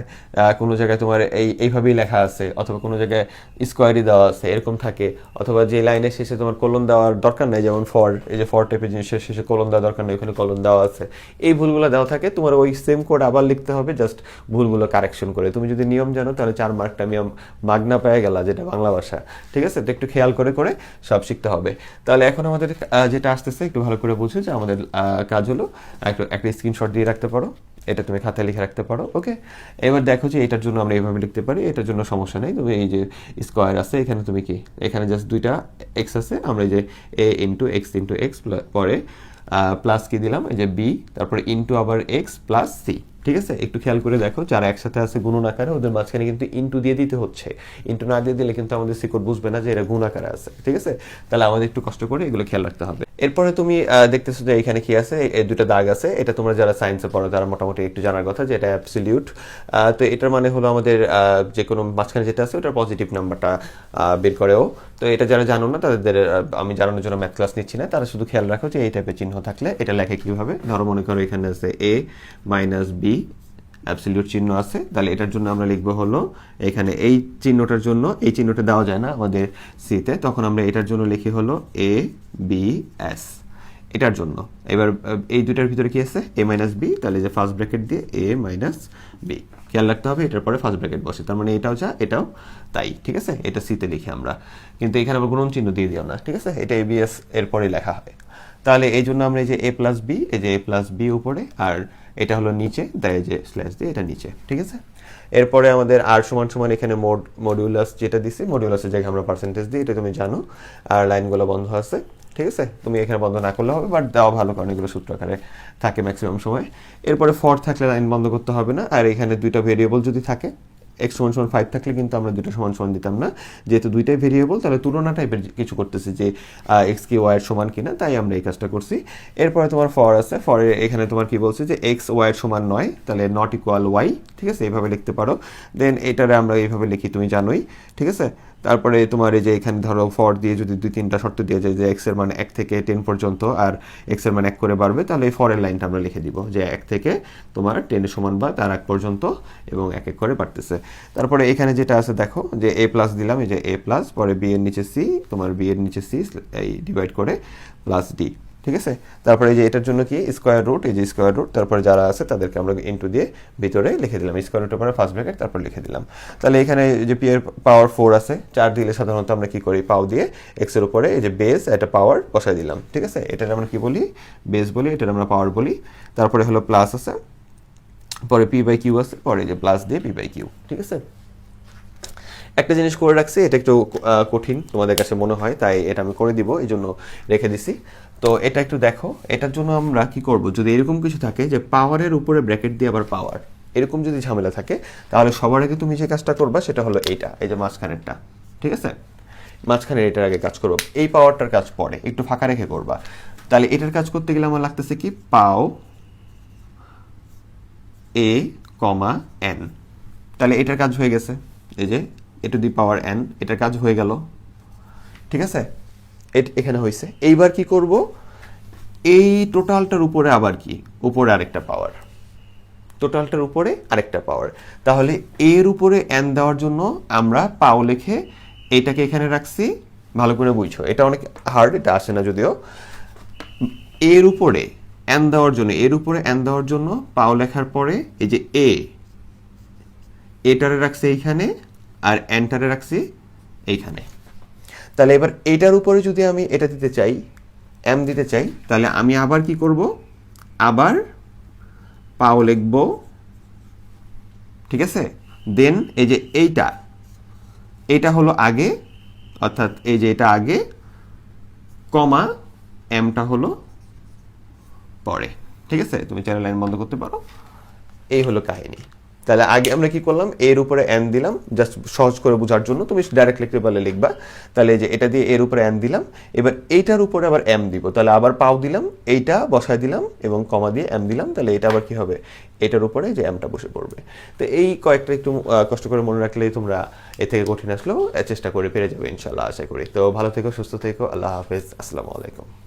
কোনো জায়গায় তোমার এইভাবেই লেখা আছে, অথবা কোনো জায়গায় স্কোয়ারই দেওয়া আছে, এরকম থাকে, অথবা যে লাইনের শেষে তোমার কলন দেওয়ার দরকার নেই, যেমন ফর, এই যে ফর টাইপের জিনিসের শেষে কলন দেওয়ার দরকার নেই, ওখানে কলন দেওয়া আছে, এই ভুলগুলো দেওয়া থাকে, তোমার ওই সেম কোড আবার লিখতে হবে, জাস্ট ভুলগুলো কারেকশন করে। তুমি যদি নিয়ম জানো তাহলে 4 মার্কটা মাগনা পেয়ে গেলা, যেটা বাংলা ভাষা, ঠিক আছে, তো একটু খেয়াল করে করে সব শিখতে হবে। তাহলে এখন আমাদের যেটা আসতেছে একটু ভালো করে বুঝো যে আমাদের কাজ হলো একটা স্ক্রিনশট দিয়ে রাখতে পারো, এটা তুমি খাতায় লিখে রাখতে পারো, ওকে। এবার দেখো যে এটার জন্য আমরা এইভাবে লিখতে পারি, এটার জন্য সমস্যা নেই, তুমি এই যে স্কোয়ার আছে এখানে, তুমি কি এখানে জাস্ট দুইটা এক্স আছে, আমরা এই যে এ ইন্টু এক্স পরে প্লাস কি দিলাম, এই যে বি, তারপরে ইন্টু আবার এক্স প্লাস সি, ঠিক আছে। একটু খেয়াল করে দেখো যারা একসাথে আছে গুণন আকারে, ওদের মাঝখানে কিন্তু ইন্টু দিয়ে দিতে হচ্ছে, ইন্টু না দিয়ে দিলে কিন্তু আমাদের সি কোড বুঝবে না যে এরা গুণ আকারে আছে, ঠিক আছে। তাহলে আমাদের একটু কষ্ট করে এগুলো খেয়াল রাখতে হবে। এরপরে তুমি দেখতেছো যে এখানে কি আছে, এই দুটো দাগ আছে, এটা তোমরা যারা সায়েন্সে পড়ো তারা মোটামুটি একটু জানার কথা যে এটা অ্যাবসলিউট। তো এটার মানে হলো আমাদের যে কোনো মাঝখানে যেটা আছে ওটার পজিটিভ নাম্বারটা বের করেও। তো এটা যারা জানো না তাদের আমি জানানোর জন্য ম্যাথ ক্লাস নিচ্ছি না, তারা শুধু খেয়াল রাখো যে এই টাইপের চিহ্ন থাকলে এটা লেখে কিভাবে। ধরো মনে করো এখানে আছে এ মাইনাস বি, অ্যাবসলিউট চিহ্ন আছে, তাহলে এটার জন্য আমরা লিখবো হলো এখানে এই চিহ্নটার জন্য, এই চিহ্নটা দেওয়া যায় না আমাদের সিতে, তখন আমরা এটার জন্য লিখি হলো এ বি এস, এটার জন্য। এবার এই দুইটার ভিতরে কি আছে, এ মাইনাস বি, তাহলে যে ফার্স্ট ব্র্যাকেট দিয়ে এ মাইনাস বি, খেয়াল রাখতে হবে এটার পরে ফার্স্ট ব্র্যাকেট বসে, তার মানে এটাও যা এটাও তাই, ঠিক আছে। এটা সিতে লিখি আমরা, কিন্তু এখানে আবার গুণন চিহ্ন দিয়ে দিও না, ঠিক আছে, এটা এবিএস এরপরে লেখা হয়। তাহলে এই জন্য আমরা এই যে এ প্লাস বি, এই যে এ প্লাস বি উপরে, আর এটা হলো নিচে, তাই যে স্ল্যাশ দিয়ে এটা নিচে, ঠিক আছে। এরপরে আমাদের আর সমান সমান এখানে মডিউলাস যেটা দিছি, মডিউলাসের জায়গায় আমরা পার্সেন্টেজ দিই, এটা তুমি জানো। আর লাইনগুলো বন্ধ আছে, ঠিক আছে, তুমি এখানে বন্ধ না করলে হবে, বাট দেওয়া ভালো, কারণ এগুলো সূত্র আকারে থাকে ম্যাক্সিমাম সময়। এরপরে ফর থাকলে লাইন বন্ধ করতে হবে না, আর এখানে দুইটা ভেরিয়েবল যদি থাকে, এক্স সমান সমান 5 থাকলে কিন্তু আমরা দুটো সমান সমান দিতাম না, যেহেতু দুইটাই ভেরিয়েবল, তাহলে তুলনা টাইপের কিছু করতেছি যে এক্স কি ওয়াই এর সমান কিনা, তাই আমরা এই কাজটা করছি। এরপরে তোমার ফর আছে, ফরে এখানে তোমার কি বলছে যে এক্স ওয়াই এর সমান নয়, তাহলে নট ইকুয়াল ওয়াই, ঠিক আছে, এইভাবে লিখতে পারো। দেন এটারে আমরা এইভাবে লিখি, তুমি জানোই, ঠিক আছে। তারপরে তোমার এই যে এখানে ধরো ফর দিয়ে যদি 2-3টা শর্ত দিয়ে যায় যে x এর মান 1 থেকে 10 পর্যন্ত আর x এর মান 1 করে বাড়বে, তাহলে এই ফরের লাইনটা আমরা লিখে দিব যে 1 থেকে তোমার 10 এর সমান বা তার 1 পর্যন্ত এবং 1 1 করে বাড়তেছে। তারপরে এখানে যেটা আছে দেখো যে a প্লাস দিলাম, এই যে a প্লাস, পরে b এর নিচে c, তোমার b এর নিচে c এই ডিভাইড করে প্লাস d, ঠিক আছে। তারপরে এই যে এটার জন্য কি স্কোয়ার রুট, এই যে স্কোয়ার রুট, তারপরে যারা আছে তাদেরকে আমরা ইনটু দিয়ে ভিতরে লিখে দিলাম, স্কোয়ার রুটের পরে ফার্স্ট ব্র্যাকেট তারপর লিখে দিলাম। তাহলে এখানে যে পি এর পাওয়ার 4 আছে, 4 দিলে সাধারণত আমরা কি করি, পাও দিয়ে এক্স এর উপরে এই যে বেস একটা পাওয়ার বসাই দিলাম, ঠিক আছে। এটার আমরা কি বলি, বেস বলি, এটার আমরা পাওয়ার বলি। তারপরে হলো প্লাস আছে, পরে পি বাই কিউ আছে, পরে যে প্লাস দিয়ে পি বাই কিউ, ঠিক আছে। একটা জিনিস করে রাখছি, এটা একটু কঠিন তোমাদের কাছে মনে হয়, তাই এটা আমি করে দিব, এই জন্য রেখে দিছি। তো এটা একটু দেখো, এটার জন্য আমরা কি করব, যদি এরকম কিছু থাকে যে পাওয়ারের উপরে ব্র্যাকেট দিয়ে আবার পাওয়ার, এরকম যদি ঝামেলা থাকে, তাহলে সবার আগে তুমি যে কাজটা করবা সেটা হলো এইটা, এই যে মাঝখানেরটা, ঠিক আছে। মাঝখানের এটার আগে কাজ করবো, এই পাওয়ারটার কাজ পরে একটু ফাঁকা রেখে করবা। তাহলে এটার কাজ করতে গেলে আমার লাগতেছে কি, পাও এ কমা এন, তাহলে এটার কাজ হয়ে গেছে, এই যে এ টু দি পাওয়ার এন, এটার কাজ হয়ে গেল, ঠিক আছে। এখানে হয়েছে। এইবার কি করব, এই টোটালটার উপরে আবার কি, উপরে আরেকটা পাওয়ার, টোটালটার উপরে আরেকটা পাওয়ার। তাহলে এর উপরে এন দেওয়ার জন্য আমরা পাও লিখে এটাকে এখানে রাখছি, ভালো করে বুঝছো, এটা অনেক হার্ড, এটা আসে না যদিও। এর উপরে এন দেওয়ার জন্য, এর উপরে এন দেওয়ার জন্য পাও লেখার পরে এই যে এটারে রাখছি এইখানে আর এনটারে রাখছি এইখানে। তাহলে এবার এটার উপরে যদি আমি এটা দিতে চাই, এম দিতে চাই, তাহলে আমি আবার কি করব, আবার পাও লিখব, ঠিক আছে। দেন এই যে এইটা হলো আগে, অর্থাৎ এই যে এটা আগে, কমা এমটা হলো পরে, ঠিক আছে। তুমি চ্যানেল লাইন বন্ধ করতে পারো। এই হলো কাহিনী। তাহলে আগে আমরা কি করলাম, এর উপরে এন দিলাম, জাস্ট সহজ করে বোঝার জন্য, তুমি ডাইরেক্ট লিখতে পারলে লিখবা। তাহলে যে এটা দিয়ে এর উপরে এন দিলাম, এবার এইটার উপরে আবার এম দিব, তাহলে আবার পাও দিলাম, এইটা বসায় দিলাম এবং কমা দিয়ে এম দিলাম, তাহলে এটা আবার কি হবে, এটার উপরে যে এমটা বসে পড়বে। তো এই কয়েকটা একটু কষ্ট করে মনে রাখলেই তোমরা এ থেকে কঠিন আসলেও চেষ্টা করে পেরে যাবে ইনশাল্লাহ, আশা করি। তো ভালো থেকো, সুস্থ থেকো, আল্লাহ হাফেজ, আসসালামু আলাইকুম।